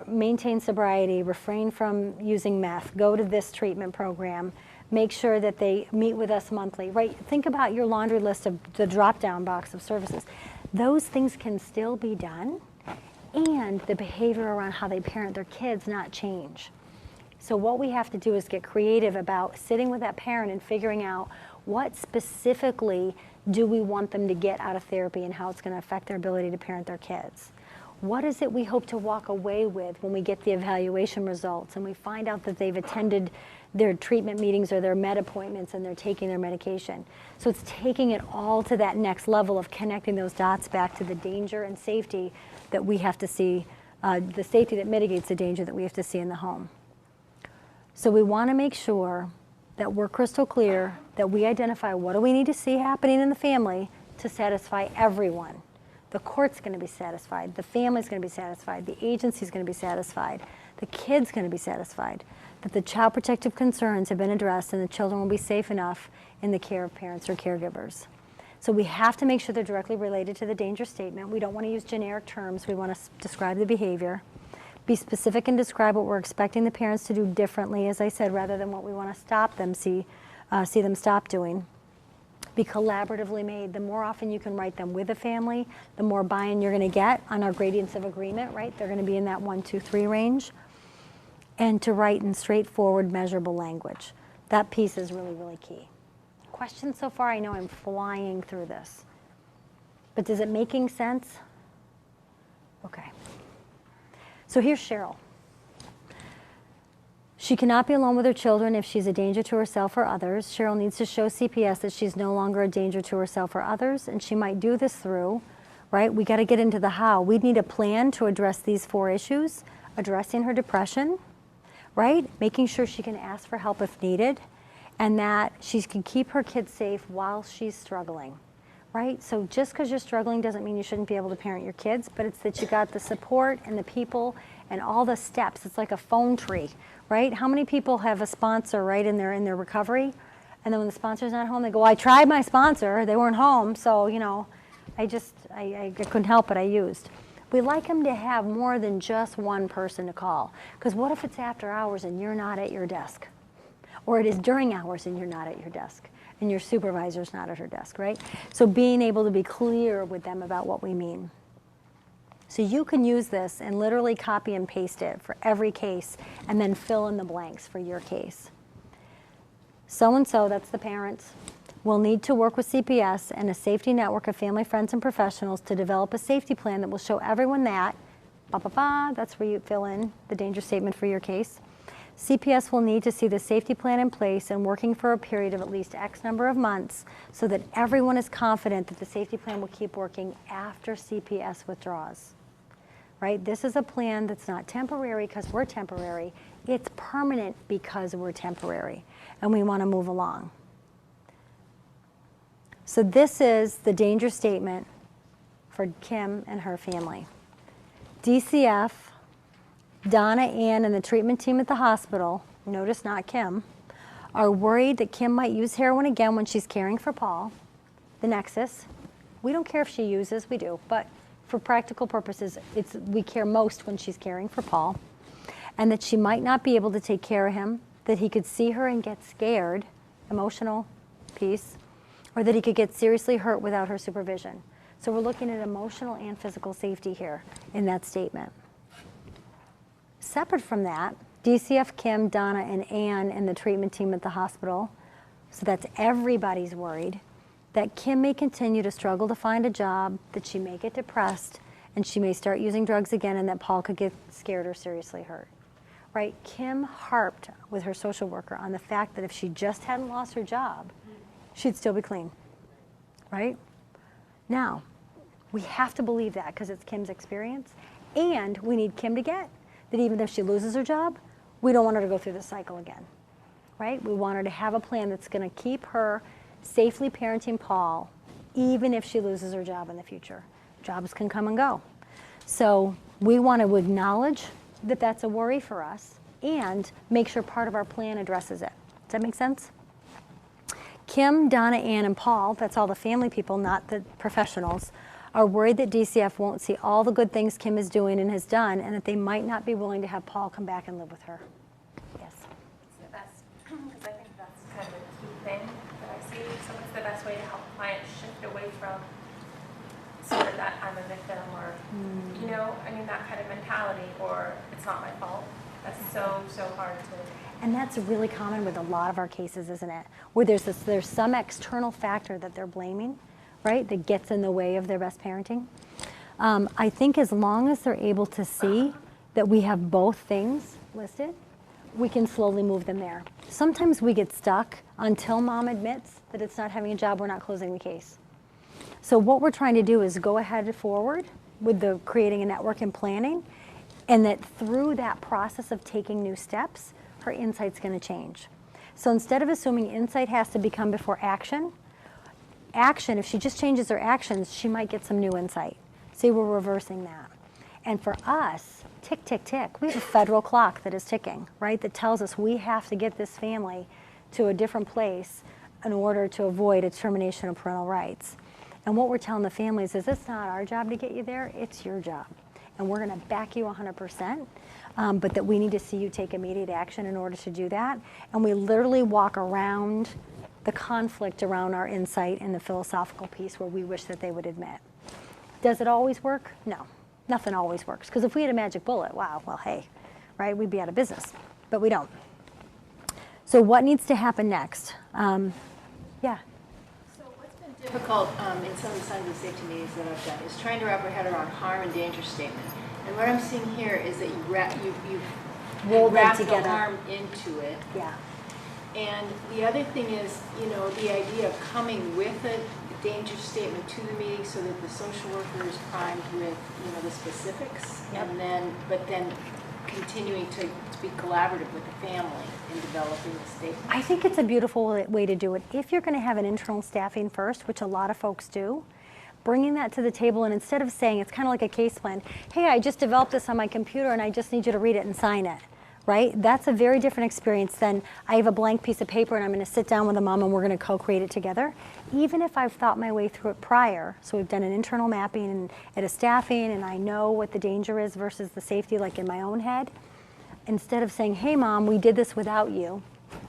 [SPEAKER 1] Maintain sobriety, refrain from using meth, go to this treatment program, make sure that they meet with us monthly, right? Think about your laundry list of the drop-down box of services. Those things can still be done and the behavior around how they parent their kids not change. So what we have to do is get creative about sitting with that parent and figuring out what specifically do we want them to get out of therapy and how it's going to affect their ability to parent their kids. What is it we hope to walk away with when we get the evaluation results and we find out that they've attended their treatment meetings or their med appointments and they're taking their medication? So it's taking it all to that next level of connecting those dots back to the danger and safety that we have to see, the safety that mitigates the danger that we have to see in the home. So we want to make sure that we're crystal clear, that we identify what do we need to see happening in the family to satisfy everyone. The court's going to be satisfied, the family's going to be satisfied, the agency's going to be satisfied, the kid's going to be satisfied, that the child protective concerns have been addressed and the children will be safe enough in the care of parents or caregivers. So we have to make sure they're directly related to the danger statement. We don't want to use generic terms. We want to describe the behavior. Be specific and describe what we're expecting the parents to do differently, as I said, rather than what we want to stop them, see them stop doing. Be collaboratively made. The more often you can write them with a family, the more buy-in you're going to get on our gradients of agreement, right? They're going to be in that 1, 2, 3 range. And to write in straightforward, measurable language. That piece is really, really key. Questions so far? I know I'm flying through this. But does it making sense? Okay. So here's Cheryl. She cannot be alone with her children if she's a danger to herself or others. Cheryl needs to show CPS that she's no longer a danger to herself or others, and she might do this through, right? We got to get into the how. We need a plan to address these 4 issues, addressing her depression, right? Making sure she can ask for help if needed, and that she can keep her kids safe while she's struggling, right? So just because you're struggling doesn't mean you shouldn't be able to parent your kids, but it's that you got the support and the people and all the steps. It's like a phone tree, right? How many people have a sponsor, right, in their recovery? And then when the sponsor's not home, they go, I tried my sponsor, they weren't home, so, you know, I couldn't help it, I used. We like them to have more than just one person to call. Because what if it's after hours and you're not at your desk? Or it is during hours and you're not at your desk? and your supervisor's not at her desk, right? So being able to be clear with them about what we mean. So you can use this and literally copy and paste it for every case and then fill in the blanks for your case. So-and-so, that's the parents, will need to work with CPS and a safety network of family, friends, and professionals to develop a safety plan that will show everyone that, that's where you fill in the danger statement for your case. CPS will need to see the safety plan in place and working for a period of at least X number of months so that everyone is confident that the safety plan will keep working after CPS withdraws. Right? This is a plan that's not temporary because we're temporary. It's permanent because we're temporary, and we want to move along. So this is the danger statement for Kim and her family. DCF, Donna, Ann, and the treatment team at the hospital, notice not Kim, are worried that Kim might use heroin again when she's caring for Paul. The nexus. We don't care if she uses, we do, but for practical purposes, we care most when she's caring for Paul. And that she might not be able to take care of him, that he could see her and get scared, emotional piece, or that he could get seriously hurt without her supervision. So we're looking at emotional and physical safety here in that statement. Separate from that, DCF, Kim, Donna, and Ann and the treatment team at the hospital, so that's everybody's worried, that Kim may continue to struggle to find a job, that she may get depressed, and she may start using drugs again, and that Paul could get scared or seriously hurt. Right? Kim harped with her social worker on the fact that if she just hadn't lost her job, she'd still be clean. Right? Now, we have to believe that because it's Kim's experience, and we need Kim to get that even if she loses her job, we don't want her to go through this cycle again. Right? We want her to have a plan that's going to keep her safely parenting Paul, even if she loses her job in the future. Jobs can come and go. So we want to acknowledge that that's a worry for us and make sure part of our plan addresses it. Does that make sense? Kim, Donna, Ann, and Paul, that's all the family people, not the professionals, are worried that DCF won't see all the good things Kim is doing and has done, and that they might not be willing to have Paul come back and live with her. Yes?
[SPEAKER 4] It's the best, because I think that's kind of a key thing that I see. So it's the best way to help clients shift away from sort of that I'm a victim or, you know, I mean, that kind of mentality, or it's not my fault. That's so hard to.
[SPEAKER 1] And that's really common with a lot of our cases, isn't it? Where there's some external factor that they're blaming, right, that gets in the way of their best parenting. I think as long as they're able to see that we have both things listed, we can slowly move them there. Sometimes we get stuck until mom admits that it's not having a job, we're not closing the case. So what we're trying to do is go ahead and forward with the creating a network and planning, and that through that process of taking new steps, her insight's going to change. So instead of assuming insight has to become before action, if she just changes her actions, she might get some new insight. See, we're reversing that. And for us, tick, tick, tick, we have a federal clock that is ticking, right, that tells us we have to get this family to a different place in order to avoid a termination of parental rights. And what we're telling the families is it's not our job to get you there, it's your job. And we're going to back you 100%, but that we need to see you take immediate action in order to do that. And we literally walk around the conflict around our insight and the philosophical piece where we wish that they would admit. Does it always work? No, nothing always works. Because if we had a magic bullet, wow, well, hey, right, we'd be out of business. But we don't. So what needs to happen next? Yeah.
[SPEAKER 7] So what's been difficult in some of the signs of safety meetings that I've done is trying to wrap our head around harm and danger statement. And what I'm seeing here is that you've wrapped the harm into it.
[SPEAKER 1] Yeah.
[SPEAKER 7] And the other thing is, you know, the idea of coming with a danger statement to the meeting so that the social worker is primed with, you know, the specifics.
[SPEAKER 1] Yep.
[SPEAKER 7] And then continuing to be collaborative with the family in developing the statement.
[SPEAKER 1] I think it's a beautiful way to do it. If you're going to have an internal staffing first, which a lot of folks do, bringing that to the table, and instead of saying, it's kind of like a case plan, hey, I just developed this on my computer and I just need you to read it and sign it, right? That's a very different experience than I have a blank piece of paper and I'm going to sit down with a mom and we're going to co-create it together. Even if I've thought my way through it prior, so we've done an internal mapping and at a staffing and I know what the danger is versus the safety like in my own head, instead of saying, hey mom, we did this without you,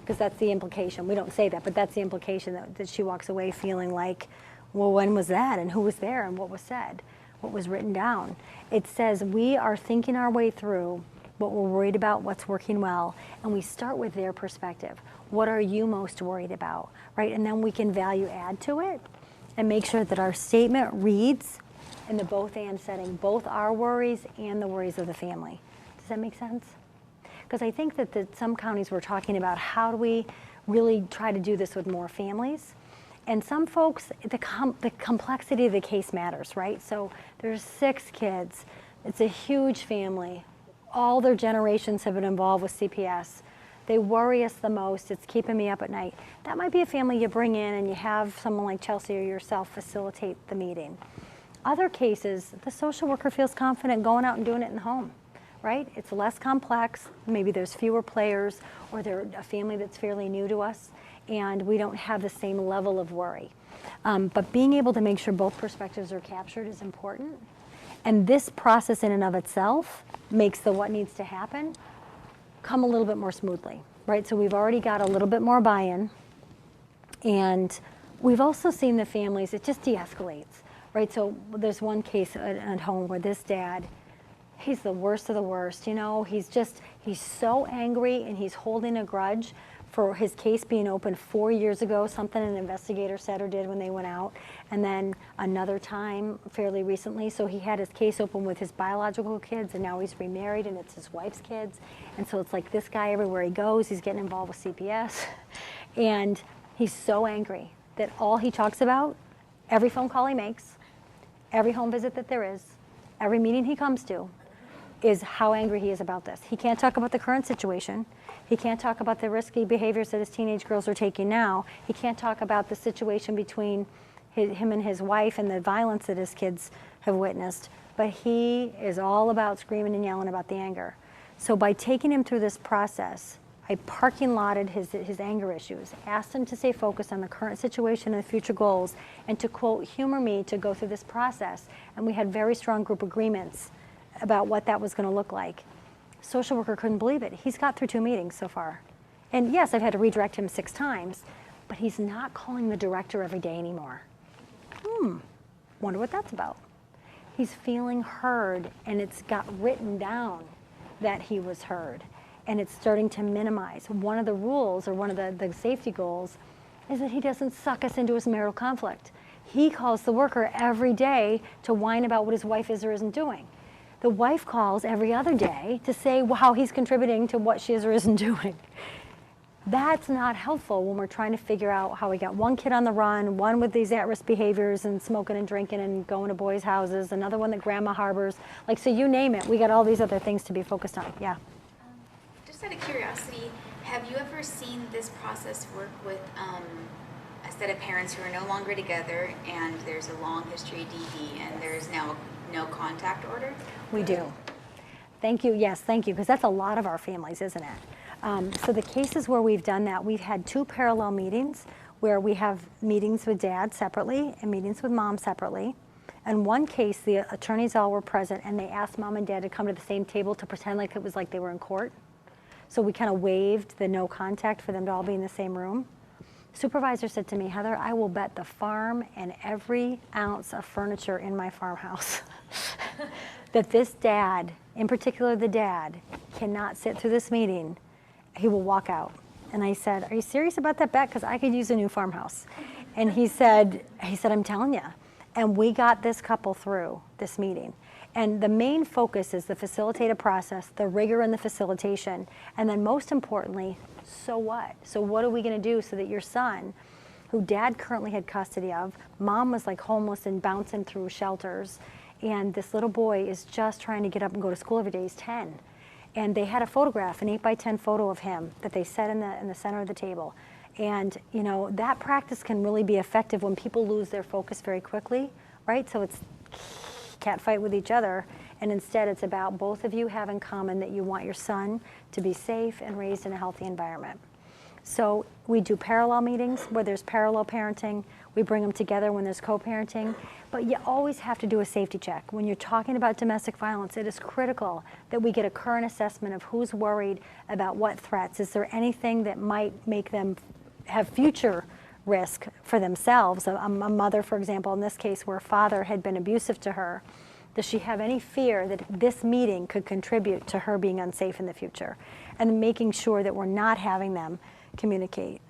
[SPEAKER 1] because that's the implication. We don't say that, but that's the implication, that she walks away feeling like, well, when was that, and who was there, and what was said, what was written down. It says we are thinking our way through what we're worried about, what's working well, and we start with their perspective. What are you most worried about, right? And then we can value add to it and make sure that our statement reads in the both and setting, both our worries and the worries of the family. Does that make sense? Because I think that some counties were talking about how do we really try to do this with more families. And some folks, the complexity of the case matters, right? So there's 6 kids. It's a huge family. All their generations have been involved with CPS. They worry us the most. It's keeping me up at night. That might be a family you bring in and you have someone like Chelsea or yourself facilitate the meeting. Other cases, the social worker feels confident going out and doing it in the home, right? It's less complex. Maybe there's fewer players, or they're a family that's fairly new to us, and we don't have the same level of worry. But being able to make sure both perspectives are captured is important. And this process in and of itself makes the what needs to happen come a little bit more smoothly, right? So we've already got a little bit more buy-in, and we've also seen the families, it just de-escalates, right? So there's one case at home where this dad, he's the worst of the worst, you know, he's so angry, and he's holding a grudge for his case being opened 4 years ago, something an investigator said or did when they went out, and then another time fairly recently. So he had his case open with his biological kids, and now he's remarried, and it's his wife's kids. And so it's like this guy, everywhere he goes, he's getting involved with CPS. And he's so angry that all he talks about, every phone call he makes, every home visit that there is, every meeting he comes to, is how angry he is about this. He can't talk about the current situation. He can't talk about the risky behaviors that his teenage girls are taking now. He can't talk about the situation between him and his wife and the violence that his kids have witnessed. But he is all about screaming and yelling about the anger. So by taking him through this process, I parking lotted his anger issues, asked him to stay focused on the current situation and the future goals, and to, quote, humor me to go through this process. And we had very strong group agreements about what that was going to look like. Social worker couldn't believe it. He's got through 2 meetings so far. And yes, I've had to redirect him 6 times, but he's not calling the director every day anymore. Wonder what that's about. He's feeling heard, and it's got written down that he was heard, and it's starting to minimize. One of the rules, or one of the safety goals, is that he doesn't suck us into his marital conflict. He calls the worker every day to whine about what his wife is or isn't doing. The wife calls every other day to say how he's contributing to what she is or isn't doing. That's not helpful when we're trying to figure out how we got one kid on the run, one with these at-risk behaviors and smoking and drinking and going to boys' houses, another one that grandma harbors. Like, so you name it, we got all these other things to be focused on. Yeah.
[SPEAKER 8] Just out of curiosity, have you ever seen this process work with a set of parents who are no longer together, and there's a long history of DV, and there's now no contact order?
[SPEAKER 1] We do. Thank you. Yes, thank you, because that's a lot of our families, isn't it? So the cases where we've done that, we've had 2 parallel meetings where we have meetings with dad separately and meetings with mom separately. And one case, the attorneys all were present, and they asked mom and dad to come to the same table to pretend like it was like they were in court. So we kind of waived the no contact for them to all be in the same room. Supervisor said to me, Heather, I will bet the farm and every ounce of furniture in my farmhouse that this dad, in particular the dad, cannot sit through this meeting. He will walk out. And I said, are you serious about that bet? Because I could use a new farmhouse. And he said, I'm telling you. And we got this couple through this meeting. And the main focus is the facilitated process, the rigor in the facilitation, and then most importantly, so what? So what are we going to do so that your son, who dad currently had custody of, mom was like homeless and bouncing through shelters, and this little boy is just trying to get up and go to school every day. He's 10. And they had a photograph, an 8x10 photo of him that they set in the center of the table. And you know, that practice can really be effective when people lose their focus very quickly, right? So it's can't fight with each other, and instead it's about both of you have in common that you want your son to be safe and raised in a healthy environment. So we do parallel meetings where there's parallel parenting. We bring them together when there's co-parenting. But you always have to do a safety check. When you're talking about domestic violence, it is critical that we get a current assessment of who's worried about what threats. Is there anything that might make them have future risk for themselves? A mother, for example, in this case where a father had been abusive to her, does she have any fear that this meeting could contribute to her being unsafe in the future? And making sure that we're not having them communicate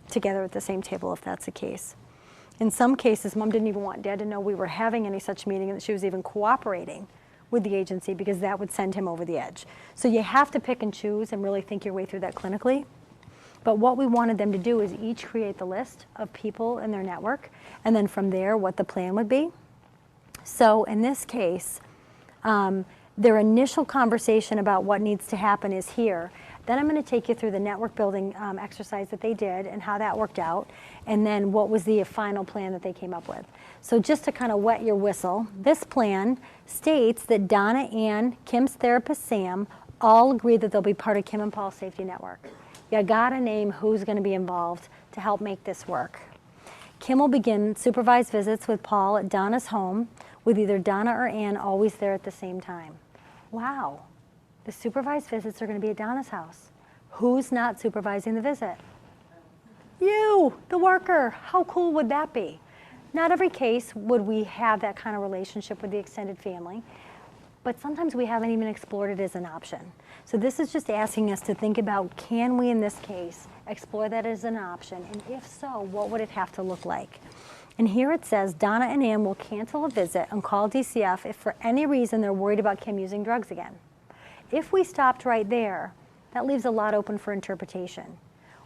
[SPEAKER 1] together at the same table if that's the case. In some cases, mom didn't even want dad to know we were having any such meeting and that she was even cooperating with the agency because that would send him over the edge. So you have to pick and choose and really think your way through that clinically. But what we wanted them to do is each create the list of people in their network, and then from there, what the plan would be. So in this case, their initial conversation about what needs to happen is here. Then I'm going to take you through the network building exercise that they did and how that worked out, and then what was the final plan that they came up with. So just to kind of wet your whistle, this plan states that Donna, Ann, Kim's therapist, Sam, all agree that they'll be part of Kim and Paul's safety network. You got to name who's going to be involved to help make this work. Kim will begin supervised visits with Paul at Donna's home, with either Donna or Ann always there at the same time. Wow. The supervised visits are going to be at Donna's house. Who's not supervising the visit? You, the worker. How cool would that be? Not every case would we have that kind of relationship with the extended family, but sometimes we haven't even explored it as an option. So this is just asking us to think about, can we in this case explore that as an option? And if so, what would it have to look like? And here it says, Donna and Ann will cancel a visit and call DCF if for any reason they're worried about Kim using drugs again. If we stopped right there, that leaves a lot open for interpretation.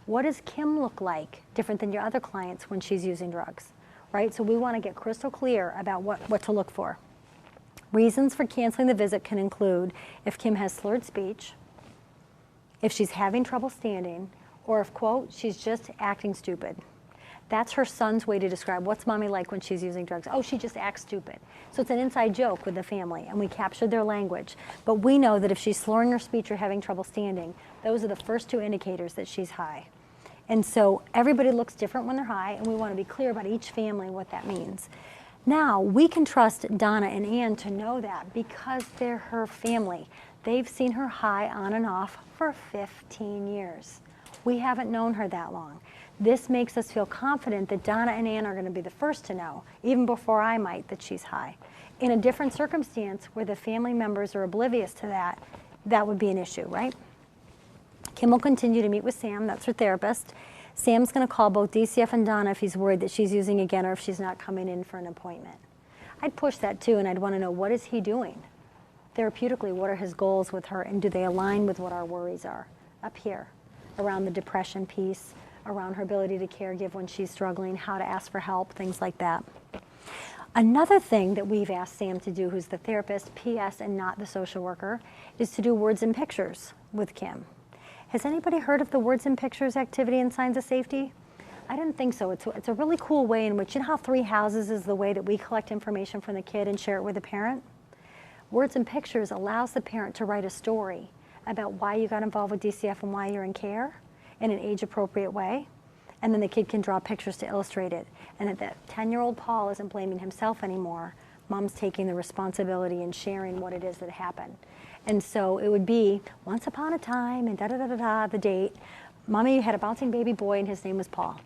[SPEAKER 1] What does Kim look like different than your other clients when she's using drugs, right? So we want to get crystal clear about what to look for. Reasons for canceling the visit can include if Kim has slurred speech, if she's having trouble standing, or if, quote, she's just acting stupid. That's her son's way to describe what's mommy like when she's using drugs. Oh, she just acts stupid. So it's an inside joke with the family, and we captured their language. But we know that if she's slurring her speech or having trouble standing, those are the first two indicators that she's high. And so everybody looks different when they're high, and we want to be clear about each family what that means. Now, we can trust Donna and Ann to know that because they're her family. They've seen her high on and off for 15 years. We haven't known her that long. This makes us feel confident that Donna and Ann are going to be the first to know, even before I might, that she's high. In a different circumstance where the family members are oblivious to that, that would be an issue, right? Kim will continue to meet with Sam, that's her therapist. Sam's going to call both DCF and Donna if he's worried that she's using again or if she's not coming in for an appointment. I'd push that too, and I'd want to know, what is he doing? Therapeutically, what are his goals with her, and do they align with what our worries are up here around the depression piece, around her ability to caregive when she's struggling, how to ask for help, things like that. Another thing that we've asked Sam to do, who's the therapist, PS, and not the social worker, is to do words and pictures with Kim. Has anybody heard of the words and pictures activity in Signs of Safety? I didn't think so. It's a really cool way in which, you know how 3 houses is the way that we collect information from the kid and share it with the parent? Words and pictures allows the parent to write a story about why you got involved with DCF and why you're in care in an age-appropriate way. And then the kid can draw pictures to illustrate it. And that 10-year-old Paul isn't blaming himself anymore. Mom's taking the responsibility and sharing what it is that happened. And so it would be, once upon a time, and da-da-da-da-da, the date, Mommy had a bouncing baby boy and his name was Paul.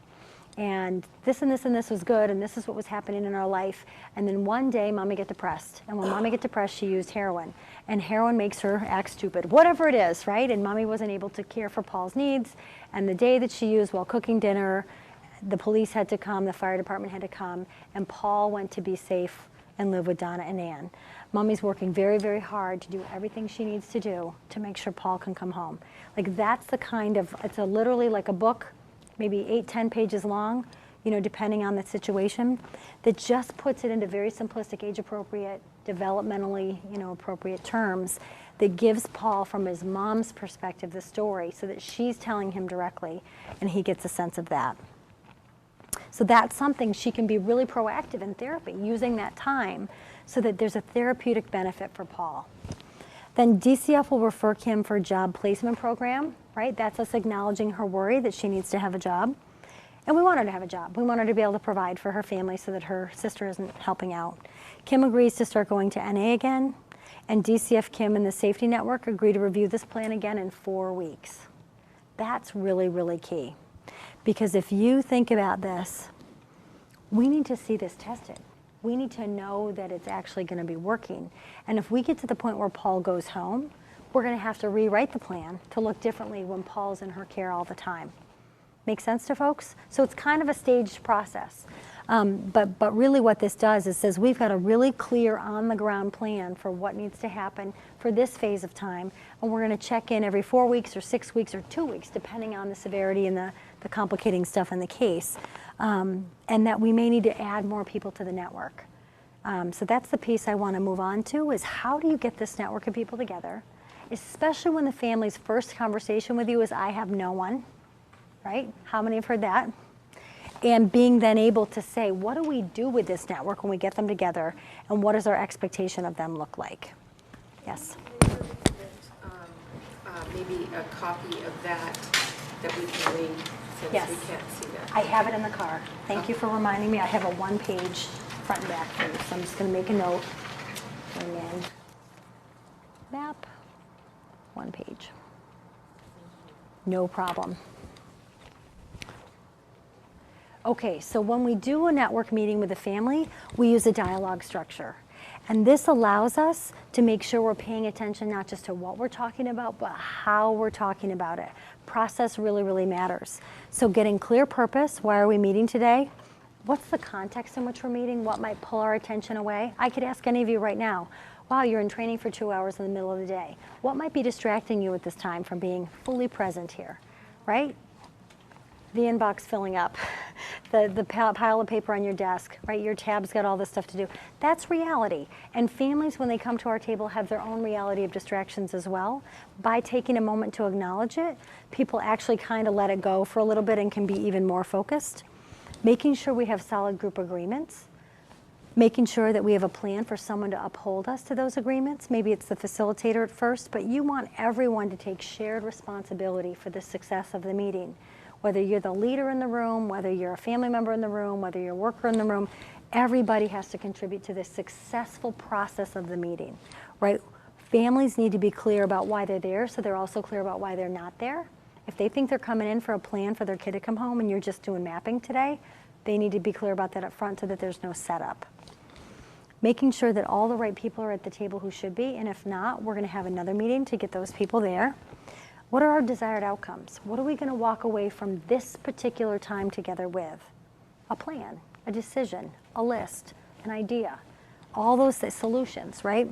[SPEAKER 1] And this and this and this was good, and this is what was happening in our life. And then one day, Mommy got depressed. And when Mommy got depressed, she used heroin. And heroin makes her act stupid, whatever it is, right? And Mommy wasn't able to care for Paul's needs. And the day that she used while cooking dinner, the police had to come, the fire department had to come, and Paul went to be safe and live with Donna and Ann. Mommy's working very, very hard to do everything she needs to do to make sure Paul can come home. Like, that's the kind of, it's literally like a book, maybe 8-10 pages long, you know, depending on the situation, that just puts it into very simplistic, age-appropriate, developmentally, you know, appropriate terms that gives Paul, from his mom's perspective, the story so that she's telling him directly and he gets a sense of that. So that's something she can be really proactive in therapy, using that time so that there's a therapeutic benefit for Paul. Then DCF will refer Kim for a job placement program, right? That's us acknowledging her worry that she needs to have a job. And we want her to have a job. We want her to be able to provide for her family so that her sister isn't helping out. Kim agrees to start going to NA again, and DCF, Kim, and the safety network agree to review this plan again in 4 weeks. That's really, really key. Because if you think about this, we need to see this tested. We need to know that it's actually going to be working. And if we get to the point where Paul goes home, we're going to have to rewrite the plan to look differently when Paul's in her care all the time. Make sense to folks? So it's kind of a staged process. But really what this does is says we've got a really clear on-the-ground plan for what needs to happen for this phase of time. And we're going to check in every 4 weeks or 6 weeks or 2 weeks, depending on the severity and the complicating stuff in the case. And that we may need to add more people to the network. So that's the piece I want to move on to, is how do you get this network of people together, especially when the family's first conversation with you is, I have no one, right? How many have heard that? And being then able to say, what do we do with this network when we get them together, and what does our expectation of them look like? Yes?
[SPEAKER 3] Maybe a copy of that we can link, since
[SPEAKER 1] Yes.
[SPEAKER 3] we can't see that.
[SPEAKER 1] I have it in the car. Thank you for reminding me. I have a one-page front and back for you, so I'm just going to make a note. Bring in map, 1 page. No problem. Okay, so when we do a network meeting with a family, we use a dialogue structure. And this allows us to make sure we're paying attention not just to what we're talking about, but how we're talking about it. Process really, really matters. So getting clear purpose, why are we meeting today? What's the context in which we're meeting? What might pull our attention away? I could ask any of you right now, wow, you're in training for 2 hours in the middle of the day. What might be distracting you at this time from being fully present here, right? The inbox filling up, the pile of paper on your desk, right? Your tab's got all this stuff to do. That's reality. And families, when they come to our table, have their own reality of distractions as well. By taking a moment to acknowledge it, people actually kind of let it go for a little bit and can be even more focused. Making sure we have solid group agreements. Making sure that we have a plan for someone to uphold us to those agreements. Maybe it's the facilitator at first, but you want everyone to take shared responsibility for the success of the meeting. Whether you're the leader in the room, whether you're a family member in the room, whether you're a worker in the room, everybody has to contribute to this successful process of the meeting, right? Families need to be clear about why they're there, so they're also clear about why they're not there. If they think they're coming in for a plan for their kid to come home and you're just doing mapping today, they need to be clear about that up front so that there's no setup. Making sure that all the right people are at the table who should be, and if not, we're going to have another meeting to get those people there. What are our desired outcomes? What are we going to walk away from this particular time together with? A plan, a decision, a list, an idea, all those solutions, right?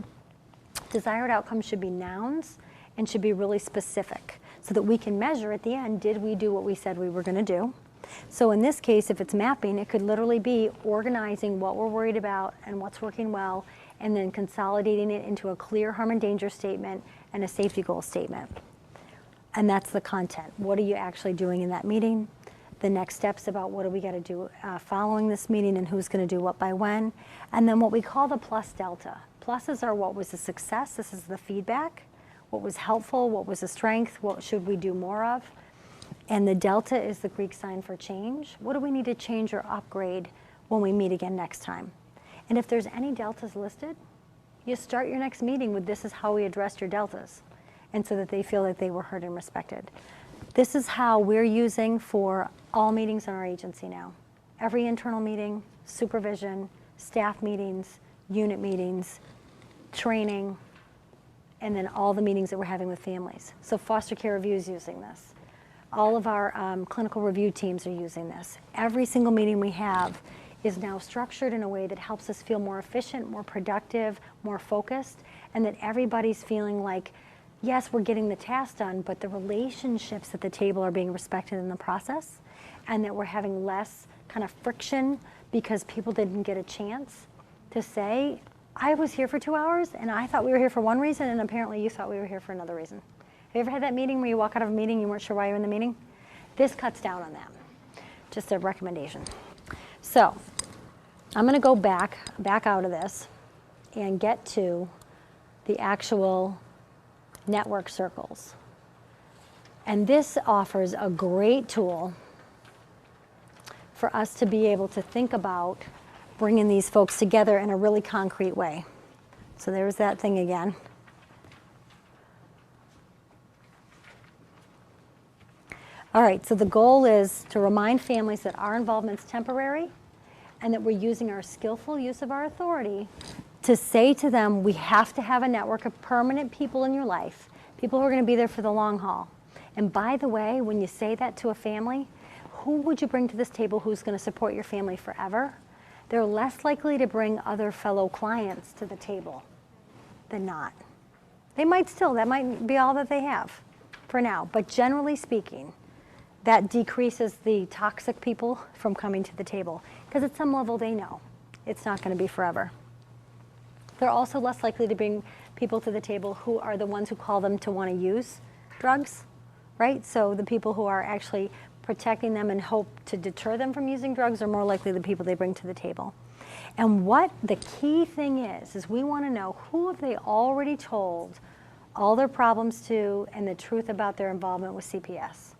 [SPEAKER 1] Desired outcomes should be nouns and should be really specific so that we can measure at the end, did we do what we said we were going to do? So in this case, if it's mapping, it could literally be organizing what we're worried about and what's working well, and then consolidating it into a clear harm and danger statement and a safety goal statement. And that's the content. What are you actually doing in that meeting? The next steps about what do we got to do following this meeting and who's going to do what by when. And then what we call the plus delta. Pluses are what was a success. This is the feedback. What was helpful, what was a strength, what should we do more of. And the delta is the Greek sign for change. What do we need to change or upgrade when we meet again next time? And if there's any deltas listed, you start your next meeting with this is how we addressed your deltas, and so that they feel that they were heard and respected. This is how we're using for all meetings in our agency now. Every internal meeting, supervision, staff meetings, unit meetings, training, and then all the meetings that we're having with families. So foster care review is using this. All of our clinical review teams are using this. Every single meeting we have is now structured in a way that helps us feel more efficient, more productive, more focused, and that everybody's feeling like, yes, we're getting the task done, but the relationships at the table are being respected in the process, and that we're having less kind of friction because people didn't get a chance to say, I was here for 2 hours, and I thought we were here for one reason, and apparently you thought we were here for another reason. Have you ever had that meeting where you walk out of a meeting, you weren't sure why you're in the meeting? This cuts down on that. Just a recommendation. So I'm going to go back out of this and get to the actual network circles. And this offers a great tool for us to be able to think about bringing these folks together in a really concrete way. So there's that thing again. All right, so the goal is to remind families that our involvement is temporary and that we're using our skillful use of our authority to say to them, we have to have a network of permanent people in your life, people who are going to be there for the long haul. And by the way, when you say that to a family, who would you bring to this table who's going to support your family forever? They're less likely to bring other fellow clients to the table than not. They might still, that might be all that they have for now. But generally speaking, that decreases the toxic people from coming to the table because at some level they know it's not going to be forever. They're also less likely to bring people to the table who are the ones who call them to want to use drugs, right? So the people who are actually protecting them and hope to deter them from using drugs are more likely the people they bring to the table. And what the key thing is we want to know who have they already told all their problems to and the truth about their involvement with CPS.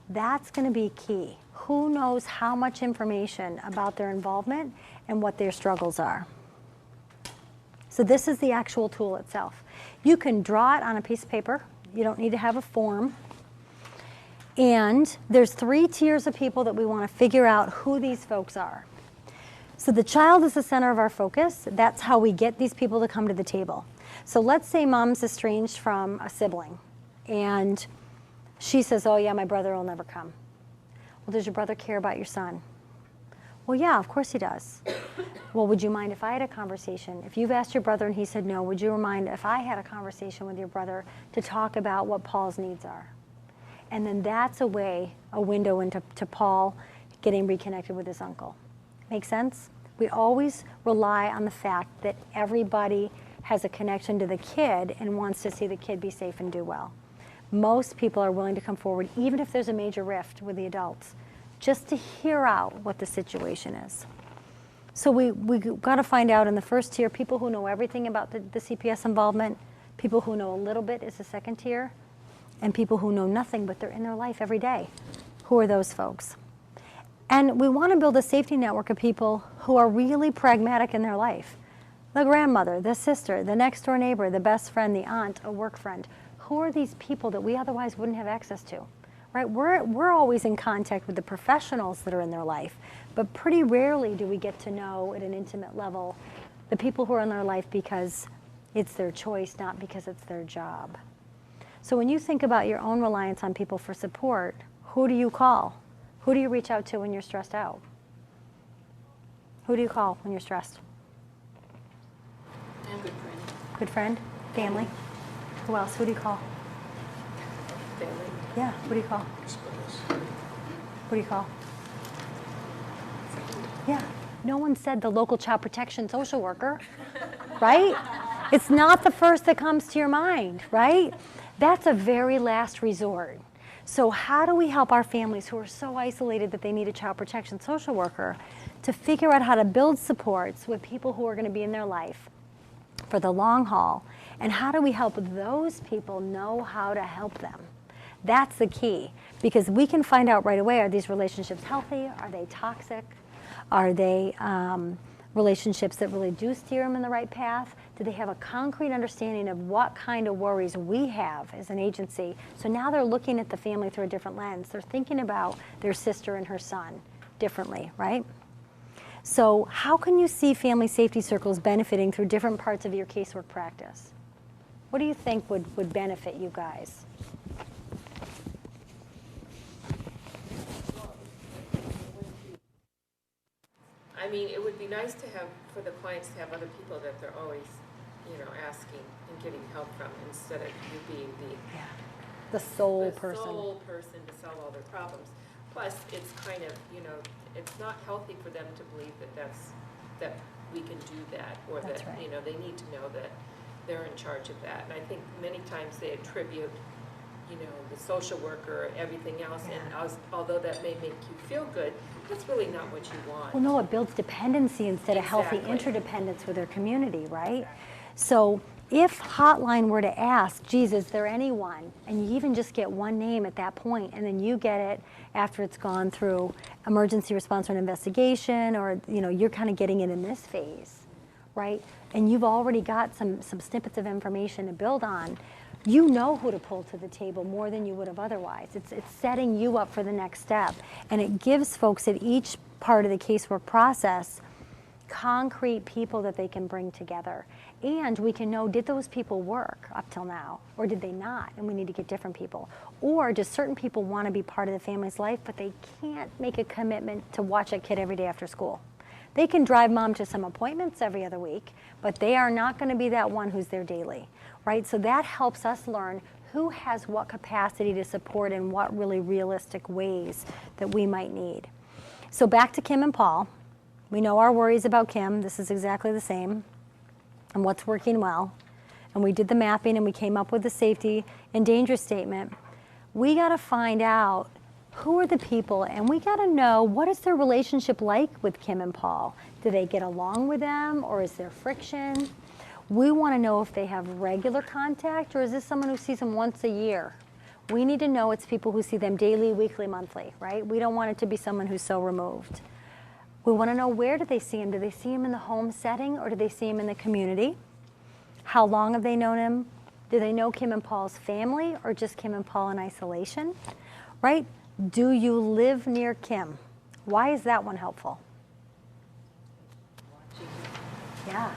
[SPEAKER 1] That's going to be key. Who knows how much information about their involvement and what their struggles are. So this is the actual tool itself. You can draw it on a piece of paper. You don't need to have a form. And there's 3 tiers of people that we want to figure out who these folks are. So the child is the center of our focus. That's how we get these people to come to the table. So let's say mom's estranged from a sibling and she says, oh yeah, my brother will never come. Well, does your brother care about your son? Well, yeah, of course he does. Well, would you mind if I had a conversation? If you've asked your brother and he said no, would you mind if I had a conversation with your brother to talk about what Paul's needs are? And then that's a window into Paul getting reconnected with his uncle. Make sense? We always rely on the fact that everybody has a connection to the kid and wants to see the kid be safe and do well. Most people are willing to come forward, even if there's a major rift with the adults, just to hear out what the situation is. So we got to find out in the first tier, people who know everything about the CPS involvement, people who know a little bit is the second tier, and people who know nothing but they're in their life every day. Who are those folks? And we want to build a safety network of people who are really pragmatic in their life. The grandmother, the sister, the next door neighbor, the best friend, the aunt, a work friend. Who are these people that we otherwise wouldn't have access to? Right? We're always in contact with the professionals that are in their life, but pretty rarely do we get to know at an intimate level the people who are in their life because it's their choice, not because it's their job. So when you think about your own reliance on people for support, who do you call? Who do you reach out to when you're stressed out? Who do you call when you're stressed?
[SPEAKER 3] And good friend.
[SPEAKER 1] Good friend? Family? Who else? Who do you call?
[SPEAKER 3] Family.
[SPEAKER 1] Yeah, who do you call? Who do you call? Yeah, no one said the local child protection social worker, right? It's not the first that comes to your mind, right? That's a very last resort. So how do we help our families who are so isolated that they need a child protection social worker to figure out how to build supports with people who are going to be in their life for the long haul? And how do we help those people know how to help them? That's the key, because we can find out right away, are these relationships healthy? Are they toxic? Are they relationships that really do steer them in the right path? Do they have a concrete understanding of what kind of worries we have as an agency? So now they're looking at the family through a different lens. They're thinking about their sister and her son differently, right? So how can you see family safety circles benefiting through different parts of your casework practice? What do you think would benefit you guys?
[SPEAKER 3] I mean, it would be nice to have, for the clients to have other people that they're always, asking and getting help from instead of you being
[SPEAKER 1] The sole
[SPEAKER 3] the
[SPEAKER 1] person.
[SPEAKER 3] sole person to solve all their problems. Plus, it's kind of, it's not healthy for them to believe that we can do that, or
[SPEAKER 1] That's
[SPEAKER 3] that,
[SPEAKER 1] right.
[SPEAKER 3] they need to know that they're in charge of that. And I think many times they attribute, the social worker, everything else, and although that may make you feel good, that's really not what you want.
[SPEAKER 1] Well, no, it builds dependency instead of healthy
[SPEAKER 3] Exactly.
[SPEAKER 1] interdependence with their community, right? So if Hotline were to ask, geez, is there anyone? And you even just get one name at that point, and then you get it after it's gone through emergency response or an investigation, or you're kind of getting it in this phase, right? And you've already got some snippets of information to build on. You know who to pull to the table more than you would have otherwise. It's setting you up for the next step. And it gives folks at each part of the casework process concrete people that they can bring together. And we can know, did those people work up till now, or did they not? And we need to get different people. Or do certain people want to be part of the family's life, but they can't make a commitment to watch a kid every day after school? They can drive mom to some appointments every other week, but they are not going to be that one who's there daily, right? So that helps us learn who has what capacity to support in what really realistic ways that we might need. So back to Kim and Paul. We know our worries about Kim. This is exactly the same. And what's working well. And we did the mapping and we came up with the safety and danger statement. We got to find out who are the people, and we got to know, what is their relationship like with Kim and Paul? Do they get along with them, or is there friction? We want to know if they have regular contact, or is this someone who sees them once a year? We need to know it's people who see them daily, weekly, monthly, right? We don't want it to be someone who's so removed. We want to know, where do they see him? Do they see him in the home setting, or do they see him in the community? How long have they known him? Do they know Kim and Paul's family, or just Kim and Paul in isolation, right? Do you live near Kim? Why is that one helpful? Yeah.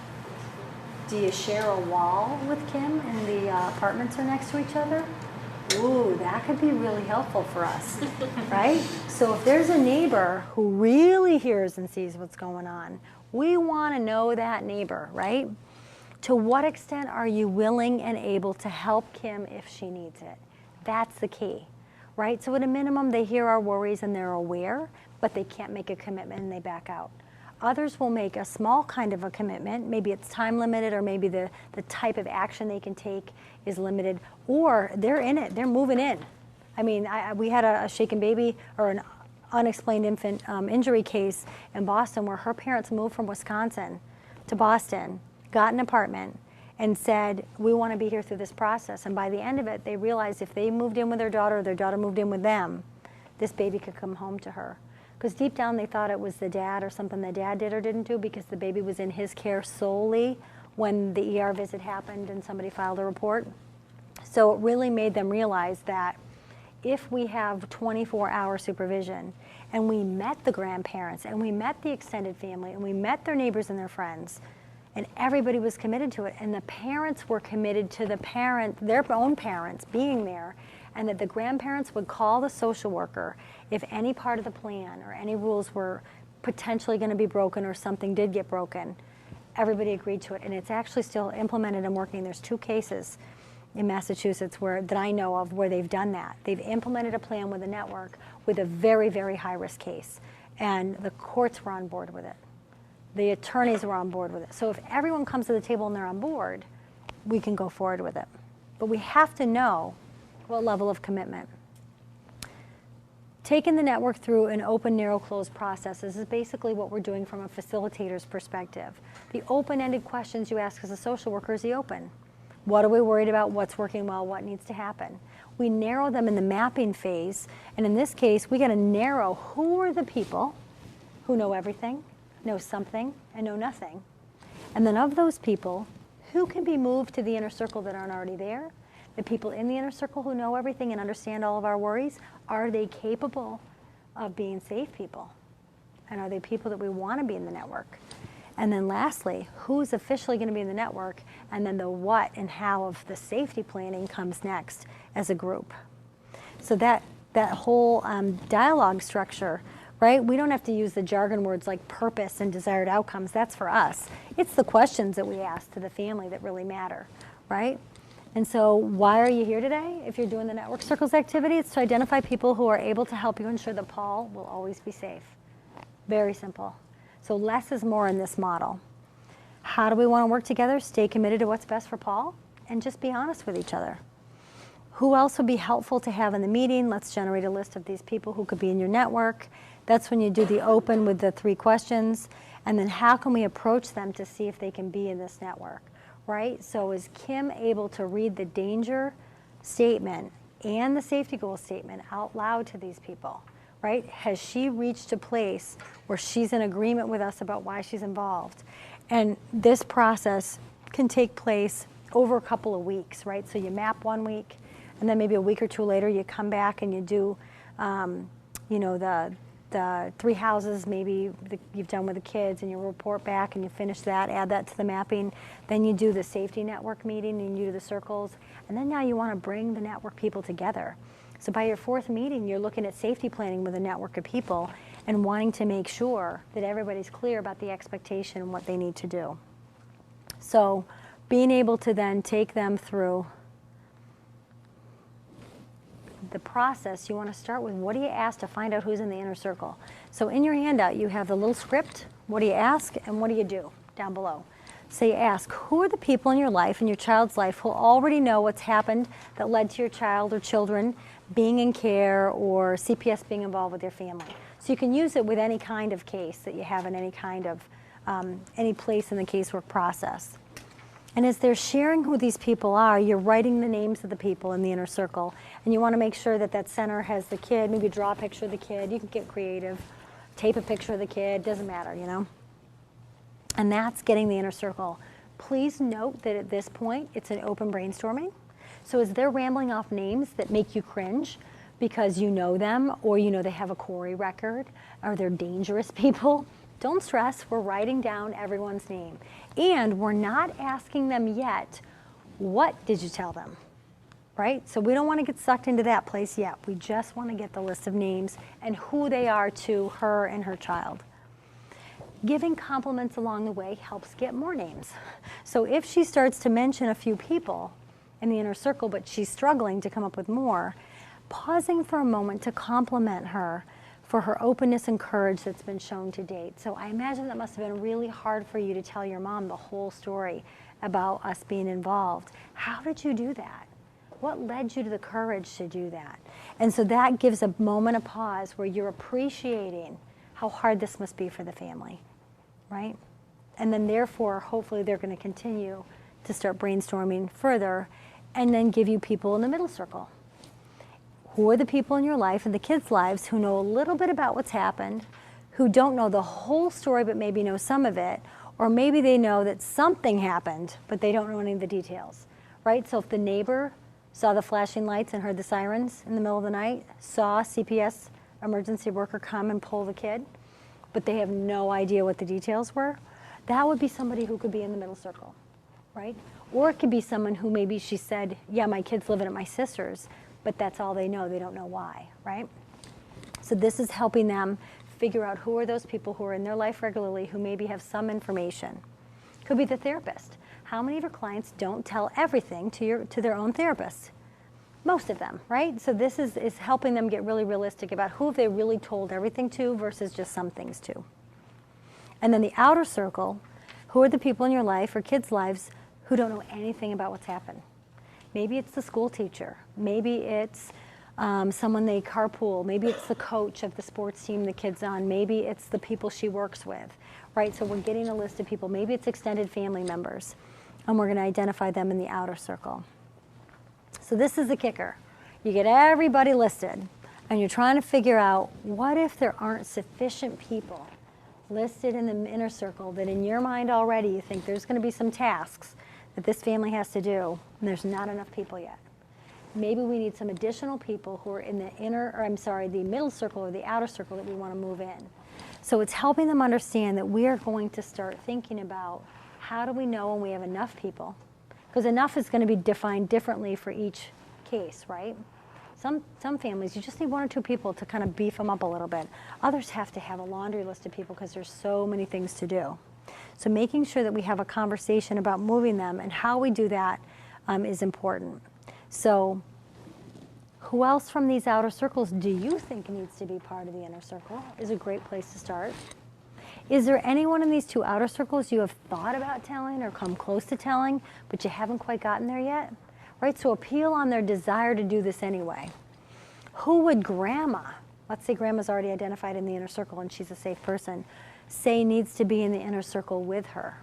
[SPEAKER 1] Do you share a wall with Kim and the apartments are next to each other? Ooh, that could be really helpful for us, right? So if there's a neighbor who really hears and sees what's going on, we want to know that neighbor, right? To what extent are you willing and able to help Kim if she needs it? That's the key. Right? So at a minimum, they hear our worries and they're aware, but they can't make a commitment and they back out. Others will make a small kind of a commitment. Maybe it's time limited, or maybe the type of action they can take is limited, or they're in it, they're moving in. I mean, we had a shaken baby, or an unexplained infant injury case in Boston where her parents moved from Wisconsin to Boston, got an apartment, and said, we want to be here through this process. And by the end of it, they realized if they moved in with their daughter moved in with them, this baby could come home to her. Because deep down they thought it was the dad, or something the dad did or didn't do, because the baby was in his care solely when the ER visit happened and somebody filed a report. So it really made them realize that if we have 24-hour supervision, and we met the grandparents, and we met the extended family, and we met their neighbors and their friends, and everybody was committed to it, and the parents were committed to their own parents being there, and that the grandparents would call the social worker if any part of the plan or any rules were potentially going to be broken, or something did get broken. Everybody agreed to it, and it's actually still implemented and working. There's 2 cases in Massachusetts that I know of where they've done that. They've implemented a plan with a network with a very, very high-risk case, and the courts were on board with it. The attorneys were on board with it. So if everyone comes to the table and they're on board, we can go forward with it. But we have to know what level of commitment. Taking the network through an open, narrow, closed process is basically what we're doing from a facilitator's perspective. The open-ended questions you ask as a social worker is the open. What are we worried about? What's working well? What needs to happen? We narrow them in the mapping phase, and in this case, we got to narrow who are the people who know everything, know something, and know nothing. And then of those people, who can be moved to the inner circle that aren't already there? The people in the inner circle who know everything and understand all of our worries, are they capable of being safe people? And are they people that we want to be in the network? And then lastly, who's officially going to be in the network? And then the what and how of the safety planning comes next as a group. So that whole dialogue structure, right? We don't have to use the jargon words like purpose and desired outcomes. That's for us. It's the questions that we ask to the family that really matter, right? And so why are you here today? If you're doing the Network Circles activity, it's to identify people who are able to help you ensure that Paul will always be safe. Very simple. So less is more in this model. How do we want to work together? Stay committed to what's best for Paul, and just be honest with each other. Who else would be helpful to have in the meeting? Let's generate a list of these people who could be in your network. That's when you do the open with the 3 questions. And then how can we approach them to see if they can be in this network, right? So is Kim able to read the danger statement and the safety goal statement out loud to these people, right? Has she reached a place where she's in agreement with us about why she's involved? And this process can take place over a couple of weeks, right? So you map 1 week, and then maybe a week or two later you come back and you do, you know, the 3 houses maybe you've done with the kids, and you report back and you finish that, add that to the mapping. Then you do the safety network meeting and you do the circles. And then now you want to bring the network people together. So by your 4th meeting, you're looking at safety planning with a network of people and wanting to make sure that everybody's clear about the expectation and what they need to do. So being able to then take them through the process, you want to start with what do you ask to find out who's in the inner circle. So in your handout, you have the little script, what do you ask and what do you do down below. So you ask, who are the people in your life, in your child's life, who already know what's happened that led to your child or children being in care or CPS being involved with their family. So you can use it with any kind of case that you have in any kind of, any place in the casework process. And as they're sharing who these people are, you're writing the names of the people in the inner circle. And you want to make sure that that center has the kid, maybe draw a picture of the kid. You can get creative, tape a picture of the kid, doesn't matter, you know. And that's getting the inner circle. Please note that at this point, it's an open brainstorming. So as they're rambling off names that make you cringe because you know them, or you know they have a Corey record, or they're dangerous people, don't stress, we're writing down everyone's name. And we're not asking them yet, what did you tell them, right? So we don't want to get sucked into that place yet. We just want to get the list of names and who they are to her and her child. Giving compliments along the way helps get more names. So if she starts to mention a few people in the inner circle, but she's struggling to come up with more, pausing for a moment to compliment her for her openness and courage that's been shown to date. So I imagine that must have been really hard for you to tell your mom the whole story about us being involved. How did you do that? What led you to the courage to do that? And so that gives a moment of pause where you're appreciating how hard this must be for the family, right? And then therefore, hopefully they're going to continue to start brainstorming further and then give you people in the middle circle. Who are the people in your life and the kids' lives who know a little bit about what's happened, who don't know the whole story but maybe know some of it, or maybe they know that something happened but they don't know any of the details, right? So if the neighbor saw the flashing lights and heard the sirens in the middle of the night, saw CPS emergency worker come and pull the kid, but they have no idea what the details were, that would be somebody who could be in the middle circle, right? Or it could be someone who maybe she said, yeah, my kid's living at my sister's, but that's all they know. They don't know why, right? So this is helping them figure out who are those people who are in their life regularly who maybe have some information. Could be the therapist. How many of your clients don't tell everything to their own therapist? Most of them, right? So this is helping them get really realistic about who have they really told everything to versus just some things to. And then the outer circle, who are the people in your life or kids' lives who don't know anything about what's happened? Maybe it's the school teacher. Maybe it's someone they carpool. Maybe it's the coach of the sports team the kid's on. Maybe it's the people she works with, right? So we're getting a list of people. Maybe it's extended family members, and we're going to identify them in the outer circle. So this is the kicker. You get everybody listed, and you're trying to figure out what if there aren't sufficient people listed in the inner circle that in your mind already you think there's going to be some tasks that this family has to do, and there's not enough people yet. Maybe we need some additional people who are in the the middle circle or the outer circle that we want to move in. So it's helping them understand that we are going to start thinking about how do we know when we have enough people? Because enough is going to be defined differently for each case, right? Some families, you just need 1 or 2 people to kind of beef them up a little bit. Others have to have a laundry list of people because there's so many things to do. So making sure that we have a conversation about moving them and how we do that is important. So who else from these outer circles do you think needs to be part of the inner circle is a great place to start. Is there anyone in these 2 outer circles you have thought about telling or come close to telling, but you haven't quite gotten there yet? Right, so appeal on their desire to do this anyway. Who would grandma, let's say grandma's already identified in the inner circle and she's a safe person, say needs to be in the inner circle with her,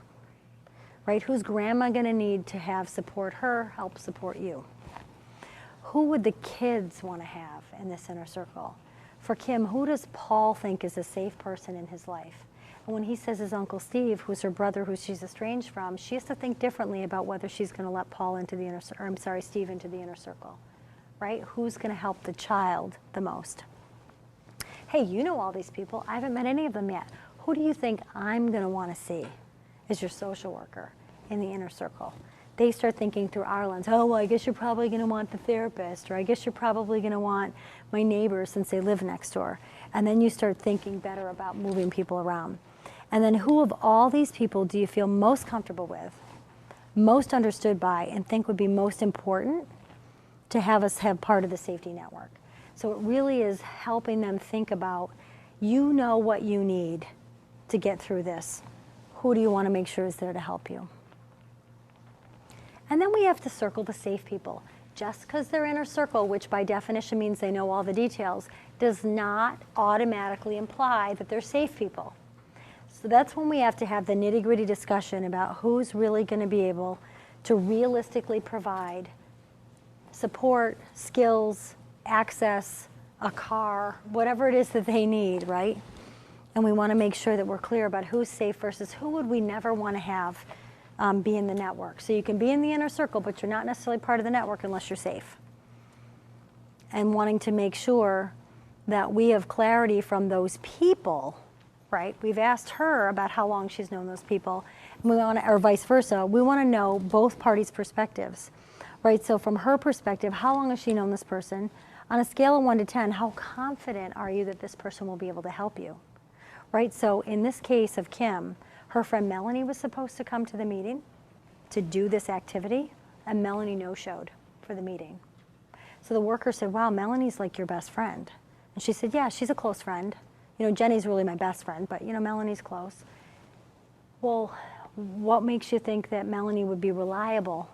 [SPEAKER 1] right? Who's grandma going to need to have support her, help support you? Who would the kids want to have in this inner circle? For Kim, who does Paul think is a safe person in his life? And when he says his Uncle Steve, who's her brother, who she's estranged from, she has to think differently about whether she's going to let Paul into the Steve into the inner circle, right? Who's going to help the child the most? Hey, you know all these people. I haven't met any of them yet. Who do you think I'm going to want to see as your social worker in the inner circle? They start thinking through our lens. Oh, well, I guess you're probably going to want the therapist, or I guess you're probably going to want my neighbor since they live next door. And then you start thinking better about moving people around. And then who of all these people do you feel most comfortable with, most understood by, and think would be most important to have us have part of the safety network? So it really is helping them think about, you know what you need to get through this. Who do you want to make sure is there to help you? And then we have to circle the safe people. Just because they're in a circle, which by definition means they know all the details, does not automatically imply that they're safe people. So that's when we have to have the nitty-gritty discussion about who's really going to be able to realistically provide support, skills, access, a car, whatever it is that they need, right? And we want to make sure that we're clear about who's safe versus who would we never want to have be in the network. So you can be in the inner circle, but you're not necessarily part of the network unless you're safe. And wanting to make sure that we have clarity from those people, right? We've asked her about how long she's known those people, and we want to, or vice versa. We want to know both parties' perspectives, right? So from her perspective, how long has she known this person? On a scale of 1 to 10, how confident are you that this person will be able to help you, right? So in this case of Kim, her friend Melanie was supposed to come to the meeting to do this activity, and Melanie no-showed for the meeting. So the worker said, wow, Melanie's like your best friend. And she said, yeah, she's a close friend. You know, Jenny's really my best friend, but you know, Melanie's close. Well, what makes you think that Melanie would be reliable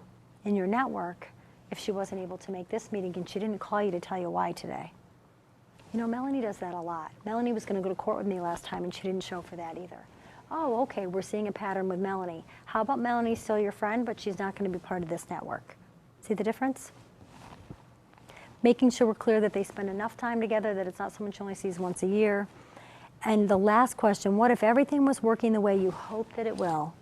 [SPEAKER 1] in your network if she wasn't able to make this meeting and she didn't call you to tell you why today? You know, Melanie does that a lot. Melanie was going to go to court with me last time and she didn't show for that either. Oh, okay, we're seeing a pattern with Melanie. How about Melanie's still your friend, but she's not going to be part of this network? See the difference? Making sure we're clear that they spend enough time together, that it's not someone she only sees once a year. And the last question, what if everything was working the way you hope that it will?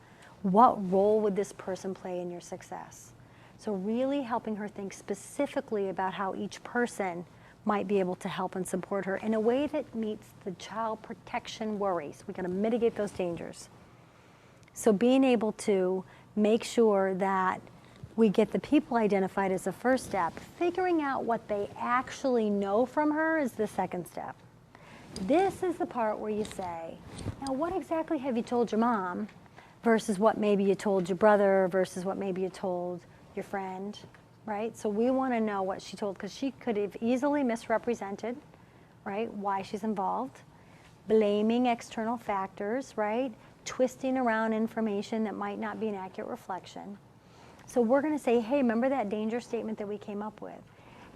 [SPEAKER 1] What role would this person play in your success? So really helping her think specifically about how each person might be able to help and support her in a way that meets the child protection worries. We've got to mitigate those dangers. So being able to make sure that we get the people identified as the first step. Figuring out what they actually know from her is the second step. This is the part where you say, now what exactly have you told your mom versus what maybe you told your brother versus what maybe you told your friend, right? So we want to know what she told, because she could have easily misrepresented, right, why she's involved, blaming external factors, right, twisting around information that might not be an accurate reflection. So we're going to say, hey, remember that danger statement that we came up with?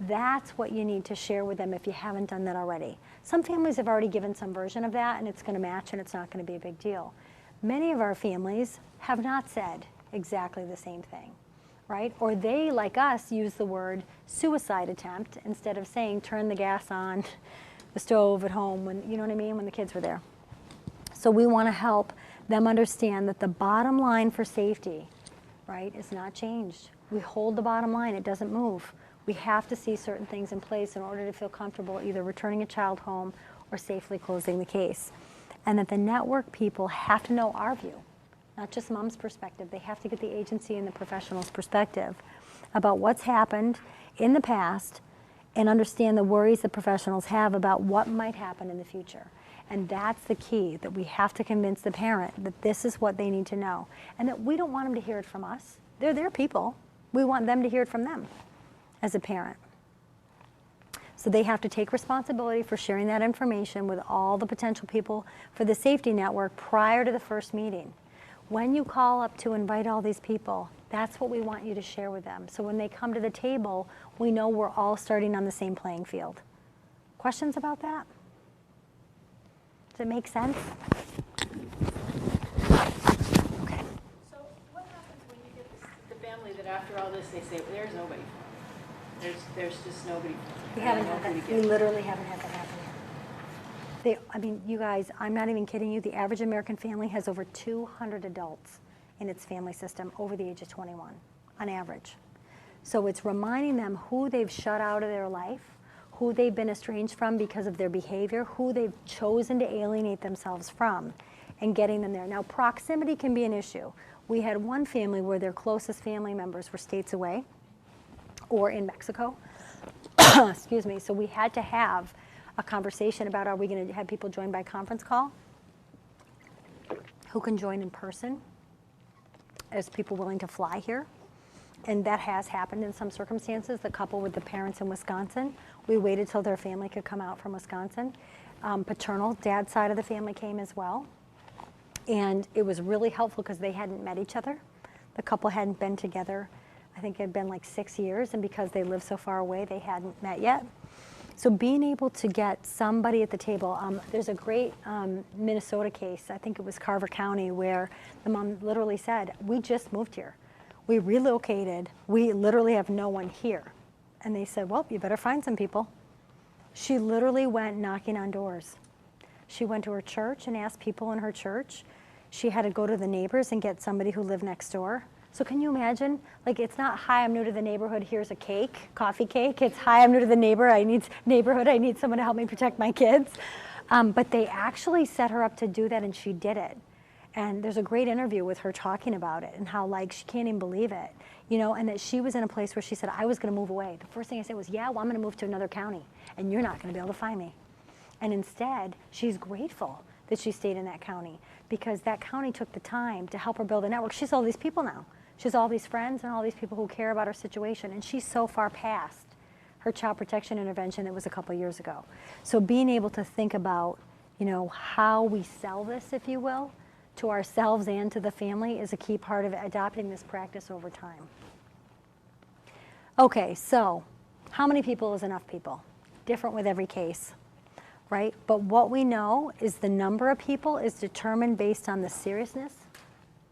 [SPEAKER 1] That's what you need to share with them if you haven't done that already. Some families have already given some version of that, and it's going to match, and it's not going to be a big deal. Many of our families have not said exactly the same thing, right? Or they, like us, use the word suicide attempt instead of saying turn the gas on the stove at home when, you know what I mean, when the kids were there. So we want to help them understand that the bottom line for safety, right, is not changed. We hold the bottom line, it doesn't move. We have to see certain things in place in order to feel comfortable either returning a child home or safely closing the case. And that the network people have to know our view, not just mom's perspective. They have to get the agency and the professional's perspective about what's happened in the past and understand the worries that professionals have about what might happen in the future. And that's the key, that we have to convince the parent that this is what they need to know and that we don't want them to hear it from us. They're their people. We want them to hear it from them as a parent. So they have to take responsibility for sharing that information with all the potential people for the safety network prior to the first meeting. When you call up to invite all these people, that's what we want you to share with them. So when they come to the table, we know we're all starting on the same playing field. Questions about that? Does it make sense? Okay.
[SPEAKER 6] So what happens
[SPEAKER 7] family that after all this, they say, there's nobody for me. There's just nobody for me.
[SPEAKER 1] We
[SPEAKER 7] I
[SPEAKER 1] haven't
[SPEAKER 7] don't know
[SPEAKER 1] had
[SPEAKER 7] who
[SPEAKER 1] that.
[SPEAKER 7] to
[SPEAKER 1] We
[SPEAKER 7] get.
[SPEAKER 1] literally haven't had that happen yet. I mean, you guys, I'm not even kidding you. The average American family has over 200 adults in its family system over the age of 21, on average. So it's reminding them who they've shut out of their life, who they've been estranged from because of their behavior, who they've chosen to alienate themselves from, and getting them there. Now, proximity can be an issue. We had one family where their closest family members were states away or in Mexico. Excuse me. So we had to have a conversation about, are we going to have people join by conference call? Who can join in person? Is people willing to fly here? And that has happened in some circumstances. The couple with the parents in Wisconsin, we waited till their family could come out from Wisconsin. Paternal, dad's side of the family came as well. And it was really helpful because they hadn't met each other. The couple hadn't been together, I think it had been like 6 years, and because they lived so far away, they hadn't met yet. So being able to get somebody at the table, there's a great Minnesota case, I think it was Carver County, where the mom literally said, we just moved here. We relocated, we literally have no one here. And they said, well, you better find some people. She literally went knocking on doors. She went to her church and asked people in her church. She had to go to the neighbors and get somebody who lived next door. So can you imagine? Like, it's not, hi, I'm new to the neighborhood, here's a cake, coffee cake. It's, hi, I'm new to the neighborhood, I need someone to help me protect my kids. But they actually set her up to do that, and she did it. And there's a great interview with her talking about it and how, like, she can't even believe it, you know, and that she was in a place where she said, I was going to move away. The first thing I said was, yeah, well, I'm going to move to another county, and you're not going to be able to find me. And instead, she's grateful that she stayed in that county because that county took the time to help her build a network. She's all these people now. She has all these friends and all these people who care about her situation, and she's so far past her child protection intervention that was a couple years ago. So being able to think about, you know, how we sell this, if you will, to ourselves and to the family is a key part of adopting this practice over time. Okay, so how many people is enough people? Different with every case, right? But what we know is the number of people is determined based on the seriousness,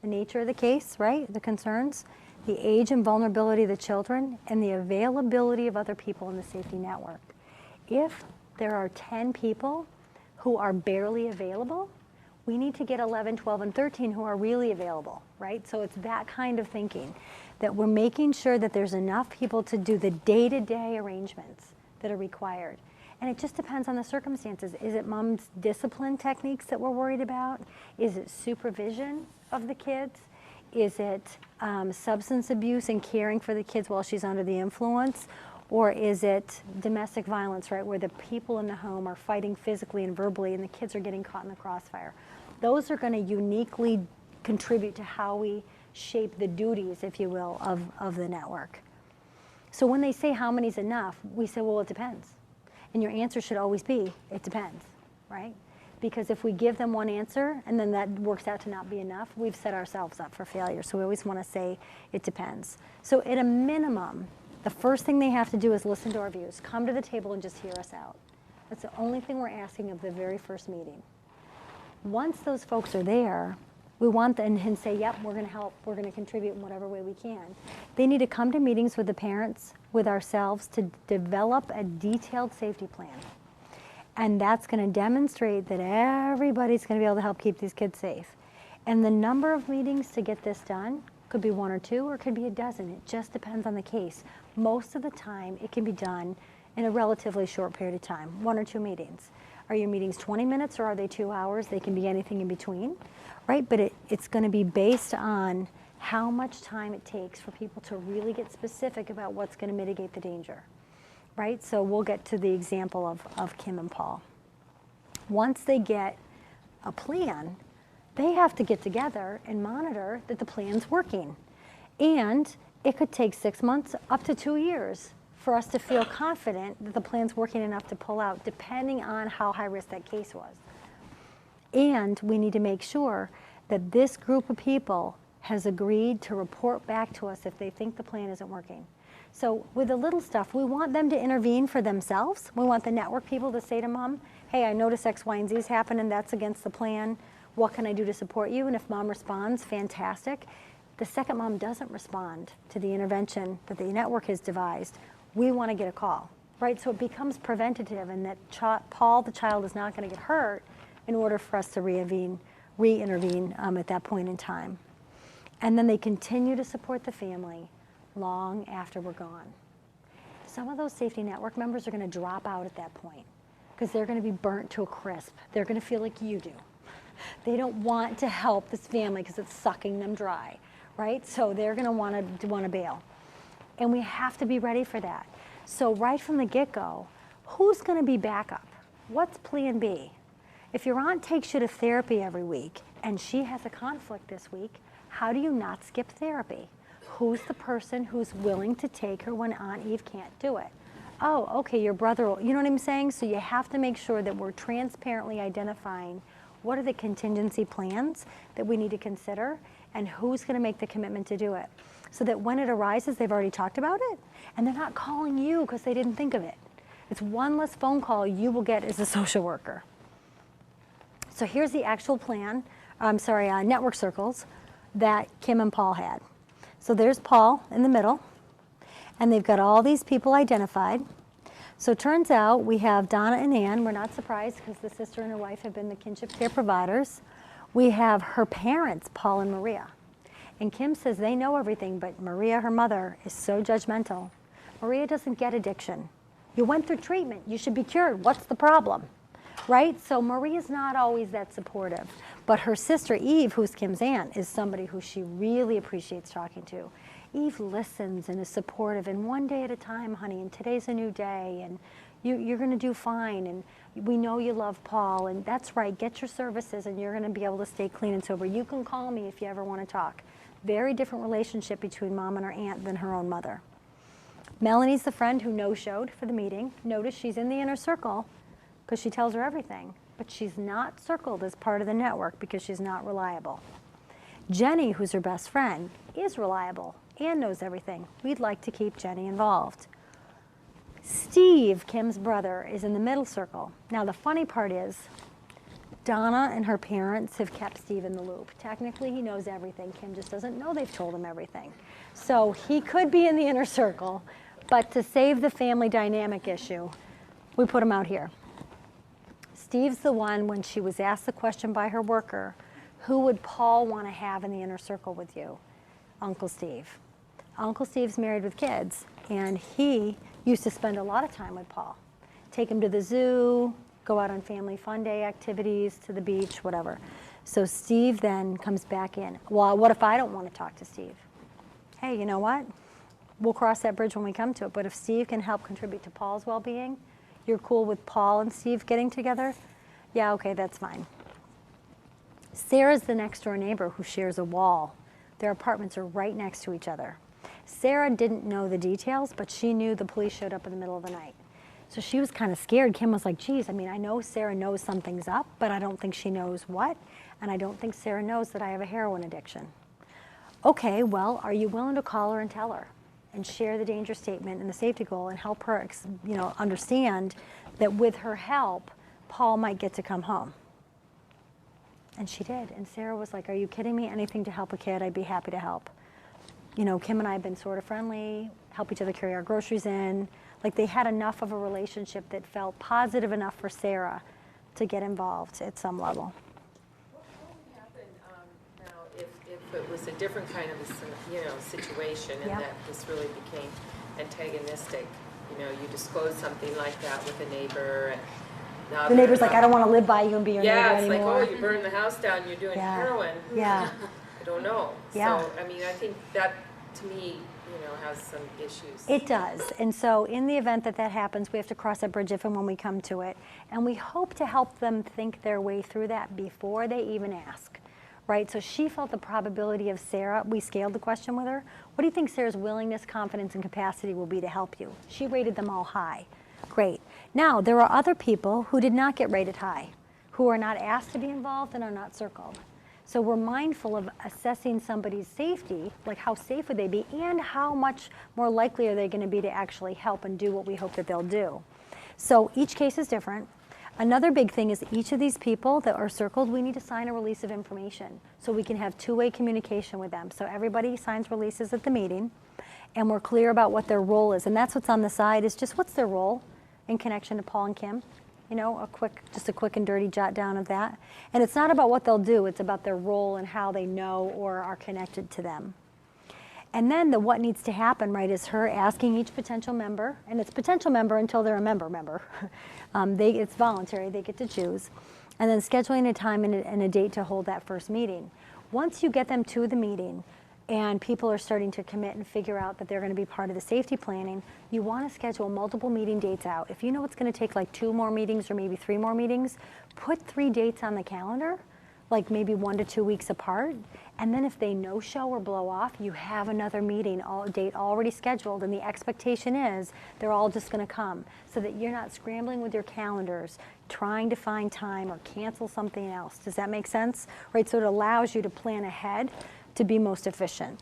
[SPEAKER 1] the nature of the case, right? The concerns, the age and vulnerability of the children, and the availability of other people in the safety network. If there are 10 people who are barely available, we need to get 11, 12, and 13 who are really available, right? So it's that kind of thinking, that we're making sure that there's enough people to do the day-to-day arrangements that are required. And it just depends on the circumstances. Is it mom's discipline techniques that we're worried about? Is it supervision of the kids? Is it substance abuse and caring for the kids while she's under the influence? Or is it domestic violence, right, where the people in the home are fighting physically and verbally and the kids are getting caught in the crossfire? Those are going to uniquely contribute to how we shape the duties, if you will, of the network. So when they say how many's enough, we say, well, it depends. And your answer should always be, it depends, right? Because if we give them one answer and then that works out to not be enough, we've set ourselves up for failure. So we always want to say, it depends. So at a minimum, the first thing they have to do is listen to our views. Come to the table and just hear us out. That's the only thing we're asking of the very first meeting. Once those folks are there, we want them and say, yep, we're going to help, we're going to contribute in whatever way we can. They need to come to meetings with the parents, with ourselves, to develop a detailed safety plan. And that's going to demonstrate that everybody's going to be able to help keep these kids safe. And the number of meetings to get this done could be 1 or 2, or it could be a dozen. It just depends on the case. Most of the time, it can be done in a relatively short period of time, 1 or 2 meetings. Are your meetings 20 minutes or are they 2 hours? They can be anything in between, right? But it's going to be based on how much time it takes for people to really get specific about what's going to mitigate the danger, right? So we'll get to the example of Kim and Paul. Once they get a plan, they have to get together and monitor that the plan's working. And it could take 6 months up to 2 years for us to feel confident that the plan's working enough to pull out, depending on how high risk that case was. And we need to make sure that this group of people has agreed to report back to us if they think the plan isn't working. So with the little stuff, we want them to intervene for themselves. We want the network people to say to mom, hey, I notice X, Y, and Z is happening, that's against the plan. What can I do to support you? And if mom responds, fantastic. the second mom doesn't respond to the intervention that the network has devised, we want to get a call, right? So it becomes preventative, and that Paul, the child, is not going to get hurt in order for us to re-intervene at that point in time. And then they continue to support the family long after we're gone. Some of those safety network members are going to drop out at that point because they're going to be burnt to a crisp. They're going to feel like you do. They don't want to help this family because it's sucking them dry, right? So they're going to want to bail. And we have to be ready for that. So right from the get-go, who's going to be backup? What's plan B? If your aunt takes you to therapy every week and she has a conflict this week, how do you not skip therapy? Who's the person who's willing to take her when Aunt Eve can't do it? Oh, okay, your brother will, you know what I'm saying? So you have to make sure that we're transparently identifying what are the contingency plans that we need to consider and who's going to make the commitment to do it. So that when it arises, they've already talked about it and they're not calling you because they didn't think of it. It's one less phone call you will get as a social worker. So here's the actual plan, network circles that Kim and Paul had. So there's Paul in the middle, and they've got all these people identified. So it turns out we have Donna and Ann. We're not surprised because the sister and her wife have been the kinship care providers. We have her parents, Paul and Maria. And Kim says they know everything, but Maria, her mother, is so judgmental. Maria doesn't get addiction. You went through treatment. You should be cured. What's the problem? Right? So Maria's not always that supportive. But her sister, Eve, who's Kim's aunt, is somebody who she really appreciates talking to. Eve listens and is supportive, and one day at a time, honey, and today's a new day, and you're going to do fine, and we know you love Paul, and that's right, get your services, and you're going to be able to stay clean and sober. You can call me if you ever want to talk. Very different relationship between mom and her aunt than her own mother. Melanie's the friend who no-showed for the meeting. Notice she's in the inner circle because she tells her everything, but she's not circled as part of the network because she's not reliable. Jenny, who's her best friend, is reliable and knows everything. We'd like to keep Jenny involved. Steve, Kim's brother, is in the middle circle. Now the funny part is Donna and her parents have kept Steve in the loop. Technically, he knows everything. Kim just doesn't know they've told him everything. So he could be in the inner circle, but to save the family dynamic issue, we put him out here. Steve's the one, when she was asked the question by her worker, who would Paul want to have in the inner circle with you? Uncle Steve. Uncle Steve's married with kids, and he used to spend a lot of time with Paul. Take him to the zoo, go out on family fun day activities, to the beach, whatever. So Steve then comes back in. Well, what if I don't want to talk to Steve? Hey, you know what? We'll cross that bridge when we come to it, but if Steve can help contribute to Paul's well-being, you're cool with Paul and Steve getting together? Yeah, okay, that's fine. Sarah's the next door neighbor who shares a wall. Their apartments are right next to each other. Sarah didn't know the details, but she knew the police showed up in the middle of the night. So she was kind of scared. Kim was like, geez, I mean, I know Sarah knows something's up, but I don't think she knows what, and I don't think Sarah knows that I have a heroin addiction. Okay, well, are you willing to call her and tell her and share the danger statement and the safety goal and help her, understand that with her help, Paul might get to come home? And she did. And Sarah was like, are you kidding me? Anything to help a kid, I'd be happy to help. You know, Kim and I have been sort of friendly, help each other carry our groceries in. Like they had enough of a relationship that felt positive enough for Sarah to get involved at some level.
[SPEAKER 3] What would happen now if it was a different kind of situation and that this really became antagonistic? You know, you disclose something like that with a neighbor, and now
[SPEAKER 1] the neighbor's like, I don't want to live by you and be your neighbor anymore.
[SPEAKER 3] Yeah, it's like, oh, you burn the house down, you're doing heroin.
[SPEAKER 1] Yeah.
[SPEAKER 3] I don't know.
[SPEAKER 1] Yeah.
[SPEAKER 3] So, I mean, I think that, to me, has some issues.
[SPEAKER 1] It does. And so in the event that that happens, we have to cross that bridge if and when we come to it. And we hope to help them think their way through that before they even ask, right? So she felt the probability of Sarah, we scaled the question with her. What do you think Sarah's willingness, confidence, and capacity will be to help you? She rated them all high. Great. Now, there are other people who did not get rated high, who are not asked to be involved and are not circled. So we're mindful of assessing somebody's safety, like how safe would they be, and how much more likely are they going to be to actually help and do what we hope that they'll do. So each case is different. Another big thing is each of these people that are circled, we need to sign a release of information so we can have two-way communication with them. So everybody signs releases at the meeting, and we're clear about what their role is. And that's what's on the side, is just what's their role in connection to Paul and Kim. You know, just a quick and dirty jot down of that. And it's not about what they'll do, it's about their role and how they know or are connected to them. And then the what needs to happen, right, is her asking each potential member, and it's potential member until they're a member. It's voluntary, they get to choose. And then scheduling a time and a date to hold that first meeting. Once you get them to the meeting and people are starting to commit and figure out that they're going to be part of the safety planning, you want to schedule multiple meeting dates out. If you know it's going to take like 2 more meetings or maybe 3 more meetings, put 3 dates on the calendar, like maybe 1 to 2 weeks apart. And then if they no-show or blow off, you have another meeting date already scheduled, and the expectation is they're all just going to come, so that you're not scrambling with your calendars, trying to find time or cancel something else. Does that make sense? Right, so it allows you to plan ahead to be most efficient.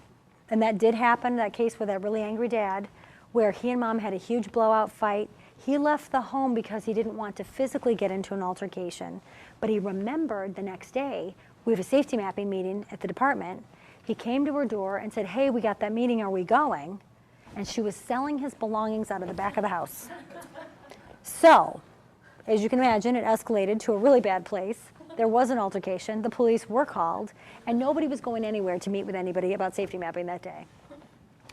[SPEAKER 1] And that did happen, that case with that really angry dad, where he and mom had a huge blowout fight. He left the home because he didn't want to physically get into an altercation, but he remembered the next day, we have a safety mapping meeting at the department. He came to her door and said, hey, we got that meeting, are we going? And she was selling his belongings out of the back of the house. So, as you can imagine, it escalated to a really bad place. There was an altercation, the police were called, and nobody was going anywhere to meet with anybody about safety mapping that day.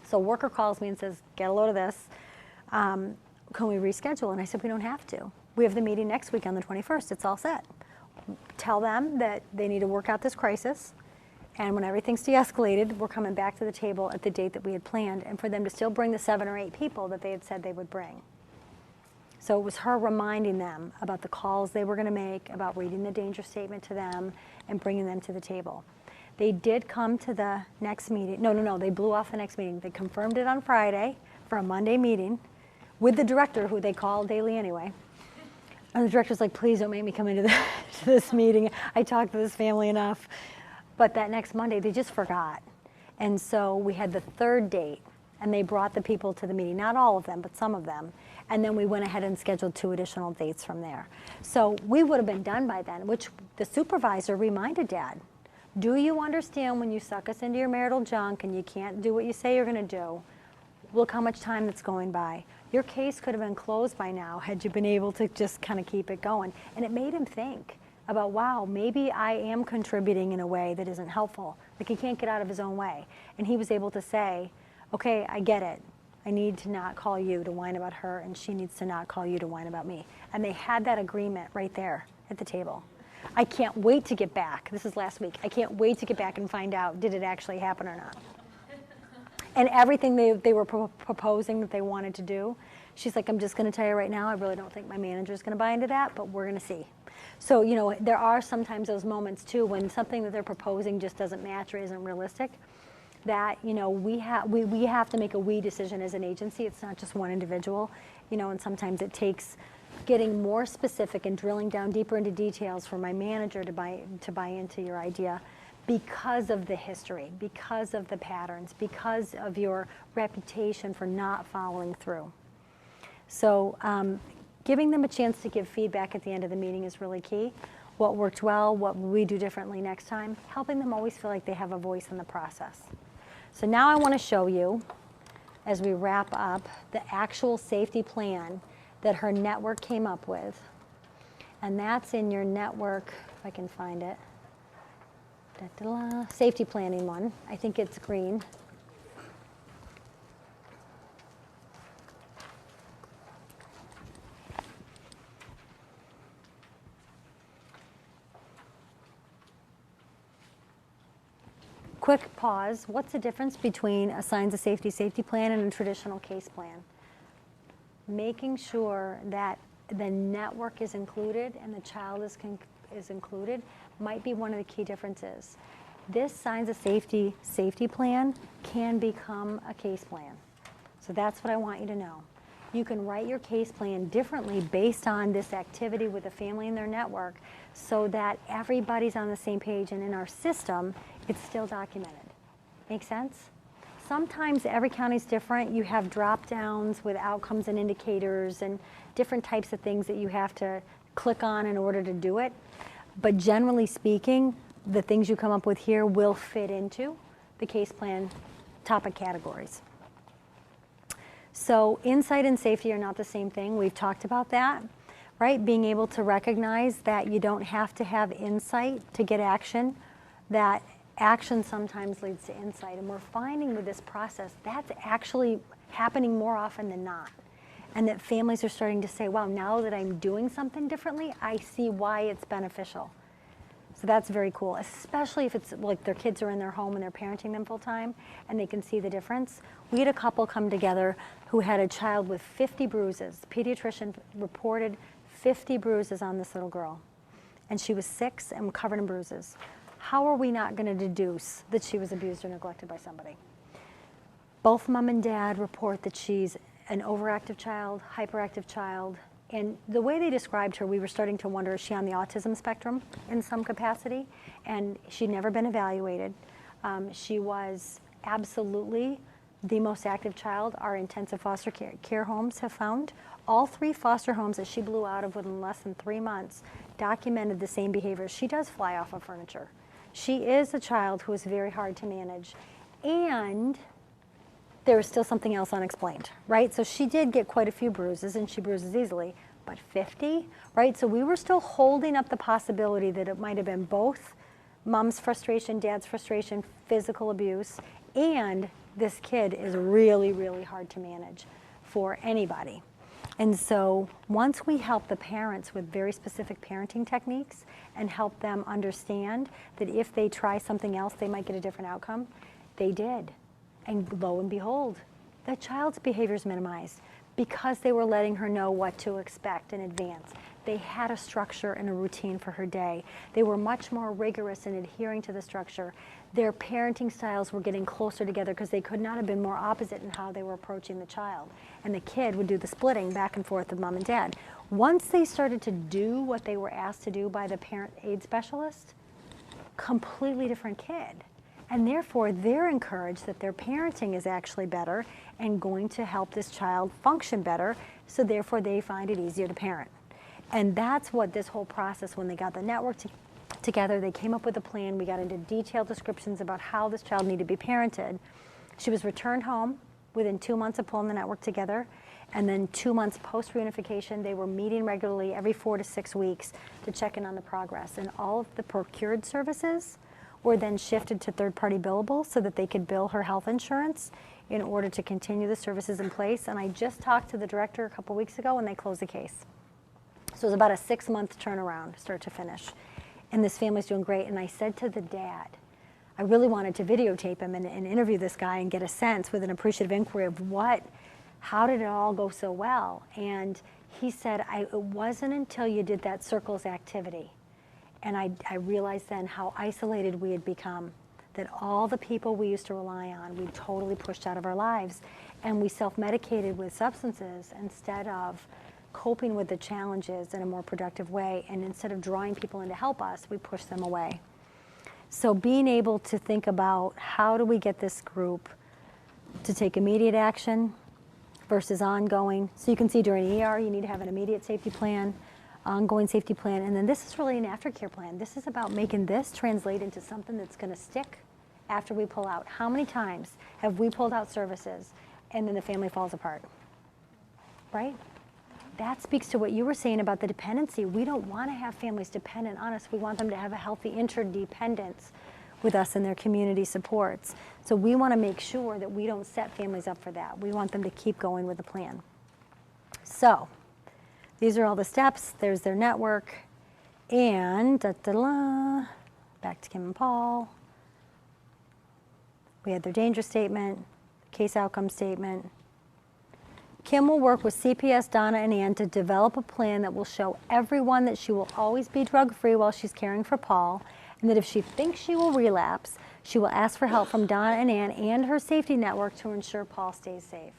[SPEAKER 1] So worker calls me and says, get a load of this. Can we reschedule? And I said, we don't have to. We have the meeting next week on the 21st. It's all set. Tell them that they need to work out this crisis, and when everything's de-escalated, we're coming back to the table at the date that we had planned, and for them to still bring the 7 or 8 people that they had said they would bring. So it was her reminding them about the calls they were going to make, about reading the danger statement to them, and bringing them to the table. They did come to the next meeting. No, they blew off the next meeting. They confirmed it on Friday for a Monday meeting with the director, who they call daily anyway. And the director's like, please don't make me come into to this meeting. I talked to this family enough. But that next Monday, they just forgot. And so we had the 3rd date, and they brought the people to the meeting. Not all of them, but some of them. And then we went ahead and scheduled 2 additional dates from there. So we would have been done by then, which the supervisor reminded Dad. Do you understand when you suck us into your marital junk and you can't do what you say you're going to do? Look how much time that's going by. Your case could have been closed by now had you been able to just kind of keep it going. And it made him think about, wow, maybe I am contributing in a way that isn't helpful. Like, he can't get out of his own way. And he was able to say, okay, I get it. I need to not call you to whine about her, and she needs to not call you to whine about me. And they had that agreement right there at the table. I can't wait to get back. This is last week. I can't wait to get back and find out, did it actually happen or not? And everything they were proposing that they wanted to do, she's like, I'm just going to tell you right now, I really don't think my manager's going to buy into that, but we're going to see. So, you know, there are sometimes those moments too when something that they're proposing just doesn't match or isn't realistic, that, you know, we have to make a we decision as an agency. It's not just one individual, you know, and sometimes it takes getting more specific and drilling down deeper into details for my manager to buy into your idea, because of the history, because of the patterns, because of your reputation for not following through. So giving them a chance to give feedback at the end of the meeting is really key. What worked well, what will we do differently next time, helping them always feel like they have a voice in the process. So now I want to show you, as we wrap up, the actual safety plan that her network came up with. And that's in your network, if I can find it. Safety planning one. I think it's green. Quick pause. What's the difference between a signs of safety plan and a traditional case plan? Making sure that the network is included and the child is included might be one of the key differences. This signs of safety plan can become a case plan. So that's what I want you to know. You can write your case plan differently based on this activity with the family and their network, so that everybody's on the same page, and in our system, it's still documented. Make sense? Sometimes every county's different. You have drop downs with outcomes and indicators and different types of things that you have to click on in order to do it. But generally speaking, the things you come up with here will fit into the case plan topic categories. So insight and safety are not the same thing. We've talked about that, right? Being able to recognize that you don't have to have insight to get action, that action sometimes leads to insight. And we're finding with this process, that's actually happening more often than not. And that families are starting to say, wow, now that I'm doing something differently, I see why it's beneficial. So that's very cool, especially if it's like their kids are in their home and they're parenting them full time and they can see the difference. We had a couple come together who had a child with 50 bruises. The pediatrician reported 50 bruises on this little girl. And she was 6 and covered in bruises. How are we not going to deduce that she was abused or neglected by somebody? Both mom and dad report that she's an overactive child, hyperactive child. And the way they described her, we were starting to wonder, is she on the autism spectrum in some capacity? And she'd never been evaluated. She was absolutely the most active child our intensive foster care homes have found. All 3 foster homes that she blew out of within less than 3 months documented the same behaviors. She does fly off of furniture. She is a child who is very hard to manage. And there was still something else unexplained, right? So she did get quite a few bruises, and she bruises easily, but 50, right? So we were still holding up the possibility that it might have been both mom's frustration, dad's frustration, physical abuse, and this kid is really, really hard to manage for anybody. And so once we help the parents with very specific parenting techniques and help them understand that if they try something else, they might get a different outcome, they did. And lo and behold, the child's behavior is minimized because they were letting her know what to expect in advance. They had a structure and a routine for her day. They were much more rigorous in adhering to the structure. Their parenting styles were getting closer together because they could not have been more opposite in how they were approaching the child. And the kid would do the splitting back and forth of mom and dad. Once they started to do what they were asked to do by the parent aid specialist, completely different kid. And therefore, they're encouraged that their parenting is actually better and going to help this child function better, so therefore they find it easier to parent. And that's what this whole process, when they got the network together, they came up with a plan. We got into detailed descriptions about how this child needed to be parented. She was returned home within 2 months of pulling the network together. And then 2 months post-reunification, they were meeting regularly every 4 to 6 weeks to check in on the progress. And all of the procured services were then shifted to third-party billable so that they could bill her health insurance in order to continue the services in place. And I just talked to the director a couple weeks ago, and they closed the case. So it was about a 6-month turnaround, start to finish. And this family's doing great. And I said to the dad, I really wanted to videotape him and interview this guy and get a sense with an appreciative inquiry of how did it all go so well? And he said, it wasn't until you did that circles activity. And I realized then how isolated we had become, that all the people we used to rely on, we totally pushed out of our lives. And we self-medicated with substances instead of coping with the challenges in a more productive way. And instead of drawing people in to help us, we pushed them away. So being able to think about how do we get this group to take immediate action versus ongoing. So you can see during ER, you need to have an immediate safety plan, ongoing safety plan, and then this is really an aftercare plan. This is about making this translate into something that's going to stick after we pull out. How many times have we pulled out services and then the family falls apart? Right? That speaks to what you were saying about the dependency. We don't want to have families dependent on us. We want them to have a healthy interdependence with us and their community supports. So we want to make sure that we don't set families up for that. We want them to keep going with the plan. So these are all the steps. There's their network. And back to Kim and Paul. We had their danger statement, case outcome statement. Kim will work with CPS, Donna, and Ann to develop a plan that will show everyone that she will always be drug-free while she's caring for Paul, and that if she thinks she will relapse, she will ask for help from Donna and Ann and her safety network to ensure Paul stays safe.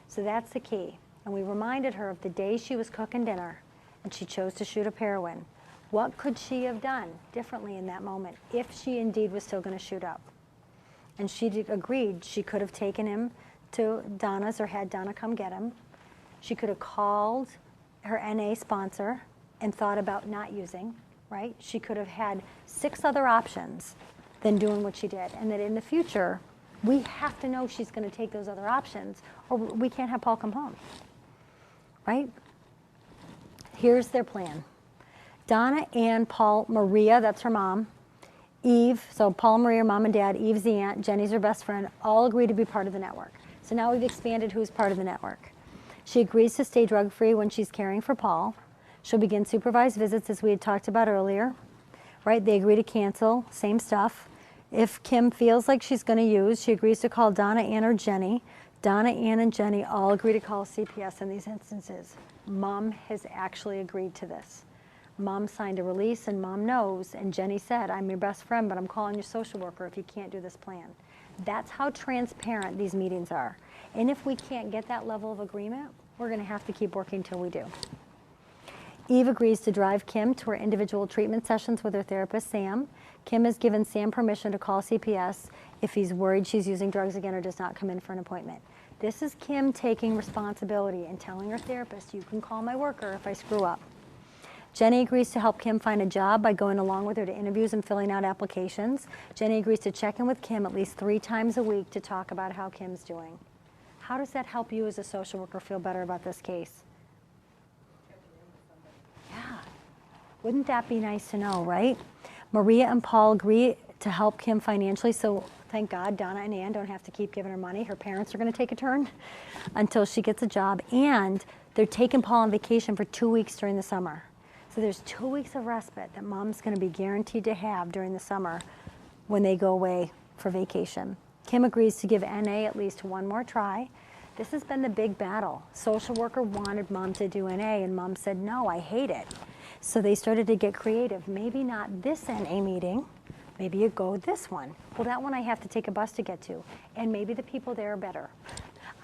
[SPEAKER 1] So that's the key. And we reminded her of the day she was cooking dinner and she chose to shoot up heroin. What could she have done differently in that moment if she indeed was still going to shoot up? And she agreed she could have taken him to Donna's or had Donna come get him. She could have called her NA sponsor and thought about not using, right? She could have had 6 other options than doing what she did. And that in the future, we have to know she's going to take those other options, or we can't have Paul come home, right? Here's their plan. Donna, Ann, Paul, Maria, that's her mom, Eve, so Paul and Maria are mom and dad, Eve's the aunt, Jenny's her best friend, all agree to be part of the network. So now we've expanded who's part of the network. She agrees to stay drug-free when she's caring for Paul. She'll begin supervised visits as we had talked about earlier, right? They agree to cancel, same stuff. If Kim feels like she's going to use, she agrees to call Donna, Ann, or Jenny. Donna, Ann, and Jenny all agree to call CPS in these instances. Mom has actually agreed to this. Mom signed a release, and Mom knows, and Jenny said, I'm your best friend, but I'm calling your social worker if you can't do this plan. That's how transparent these meetings are. And if we can't get that level of agreement, we're going to have to keep working till we do. Eve agrees to drive Kim to her individual treatment sessions with her therapist, Sam. Kim has given Sam permission to call CPS if he's worried she's using drugs again or does not come in for an appointment. This is Kim taking responsibility and telling her therapist, you can call my worker if I screw up. Jenny agrees to help Kim find a job by going along with her to interviews and filling out applications. Jenny agrees to check in with Kim at least 3 times a week to talk about how Kim's doing. How does that help you as a social worker feel better about this case? Yeah, wouldn't that be nice to know, right? Maria and Paul agree to help Kim financially, so thank God Donna and Ann don't have to keep giving her money. Her parents are going to take a turn until she gets a job, and they're taking Paul on vacation for 2 weeks during the summer. So there's 2 weeks of respite that Mom's going to be guaranteed to have during the summer when they go away for vacation. Kim agrees to give NA at least 1 more try. This has been the big battle. Social worker wanted Mom to do NA, and Mom said, no, I hate it. So they started to get creative. Maybe not this NA meeting, maybe you go this one. Well, that one I have to take a bus to get to, and maybe the people there are better.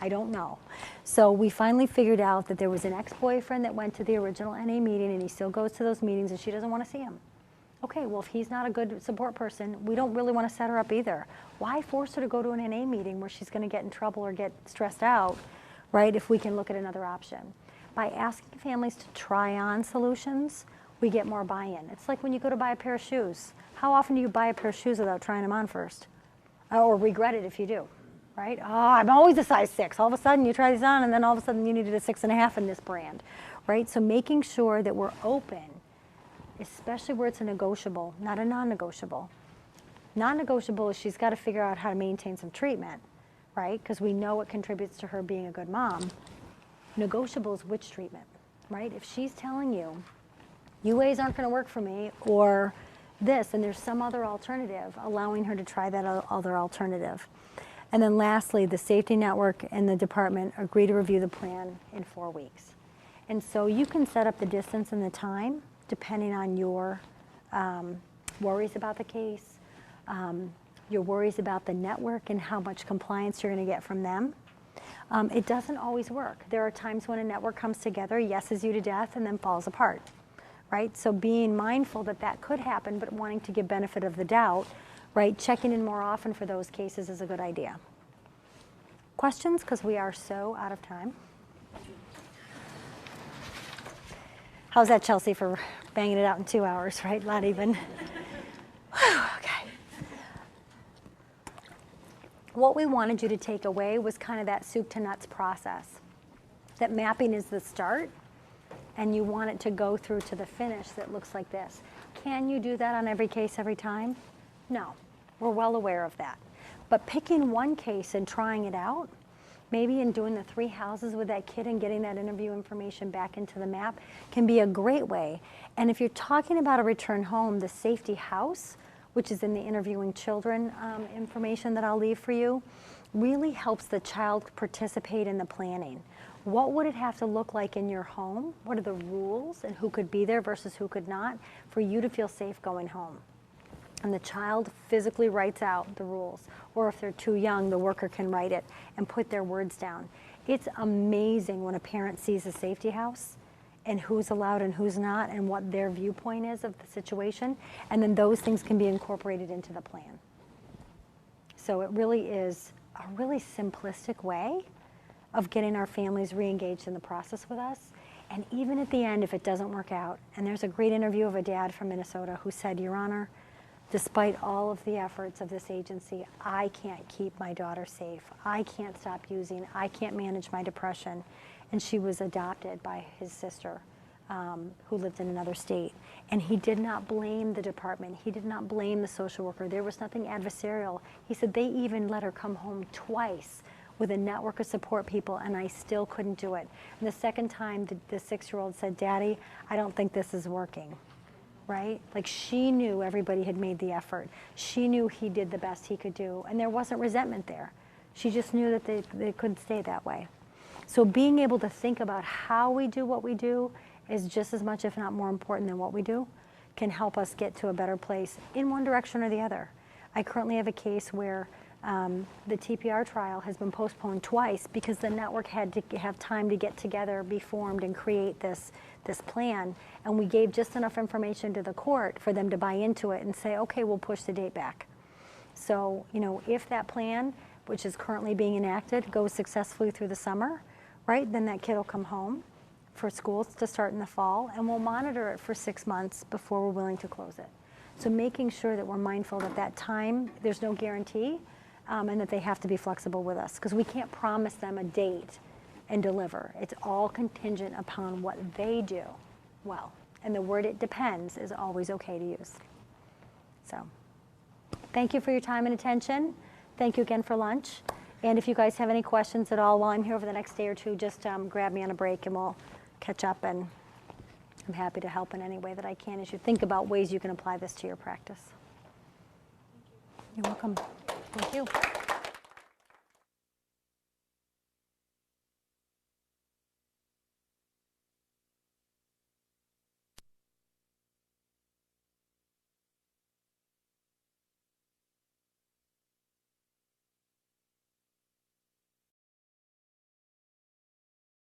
[SPEAKER 1] I don't know. So we finally figured out that there was an ex-boyfriend that went to the original NA meeting, and he still goes to those meetings, and she doesn't want to see him. Okay, well, if he's not a good support person, we don't really want to set her up either. Why force her to go to an NA meeting where she's going to get in trouble or get stressed out, right, if we can look at another option? By asking families to try on solutions, we get more buy-in. It's like when you go to buy a pair of shoes. How often do you buy a pair of shoes without trying them on first? Or regret it if you do, right? Oh, I'm always a size 6. All of a sudden you try these on, and then all of a sudden you needed a 6.5 in this brand, right? So making sure that we're open, especially where it's a negotiable, not a non-negotiable. Non-negotiable is she's got to figure out how to maintain some treatment, right? Because we know it contributes to her being a good mom. Negotiable is which treatment, right? If she's telling you, UAs aren't going to work for me, or this, and there's some other alternative, allowing her to try that other alternative. And then lastly, the safety network and the department agree to review the plan in 4 weeks. And so you can set up the distance and the time depending on your worries about the case, your worries about the network and how much compliance you're going to get from them. It doesn't always work. There are times when a network comes together, yeses you to death, and then falls apart, right? So being mindful that that could happen, but wanting to give benefit of the doubt, right? Checking in more often for those cases is a good idea. Questions? Because we are so out of time. How's that, Chelsea, for banging it out in 2 hours, right? Not even. Okay. What we wanted you to take away was kind of that soup to nuts process. That mapping is the start, and you want it to go through to the finish that looks like this. Can you do that on every case every time? No. We're well aware of that. But picking one case and trying it out, maybe in doing the 3 houses with that kid and getting that interview information back into the map can be a great way. And if you're talking about a return home, the safety house, which is in the interviewing children information that I'll leave for you, really helps the child participate in the planning. What would it have to look like in your home? What are the rules and who could be there versus who could not for you to feel safe going home? And the child physically writes out the rules. Or if they're too young, the worker can write it and put their words down. It's amazing when a parent sees a safety house and who's allowed and who's not and what their viewpoint is of the situation. And then those things can be incorporated into the plan. So it really is a really simplistic way of getting our families re-engaged in the process with us. And even at the end, if it doesn't work out, and there's a great interview of a dad from Minnesota who said, Your Honor, despite all of the efforts of this agency, I can't keep my daughter safe. I can't stop using. I can't manage my depression. And she was adopted by his sister, who lived in another state. And he did not blame the department. He did not blame the social worker. There was nothing adversarial. He said they even let her come home twice with a network of support people, and I still couldn't do it. And the second time, the 6-year-old said, Daddy, I don't think this is working, right? Like, she knew everybody had made the effort. She knew he did the best he could do, and there wasn't resentment there. She just knew that they couldn't stay that way. So being able to think about how we do what we do is just as much, if not more important than what we do, can help us get to a better place in one direction or the other. I currently have a case where the TPR trial has been postponed twice because the network had to have time to get together, be formed, and create this plan. And we gave just enough information to the court for them to buy into it and say, okay, we'll push the date back. So, you know, if that plan, which is currently being enacted, goes successfully through the summer, right, then that kid will come home for schools to start in the fall, and we'll monitor it for 6 months before we're willing to close it. So making sure that we're mindful that that time, there's no guarantee, and that they have to be flexible with us, because we can't promise them a date and deliver. It's all contingent upon what they do well. And the word "it depends" is always okay to use. So thank you for your time and attention. Thank you again for lunch. And if you guys have any questions at all while I'm here over the next day or two, just grab me on a break and we'll catch up, and I'm happy to help in any way that I can as you think about ways you can apply this to your practice. You're welcome. Thank you.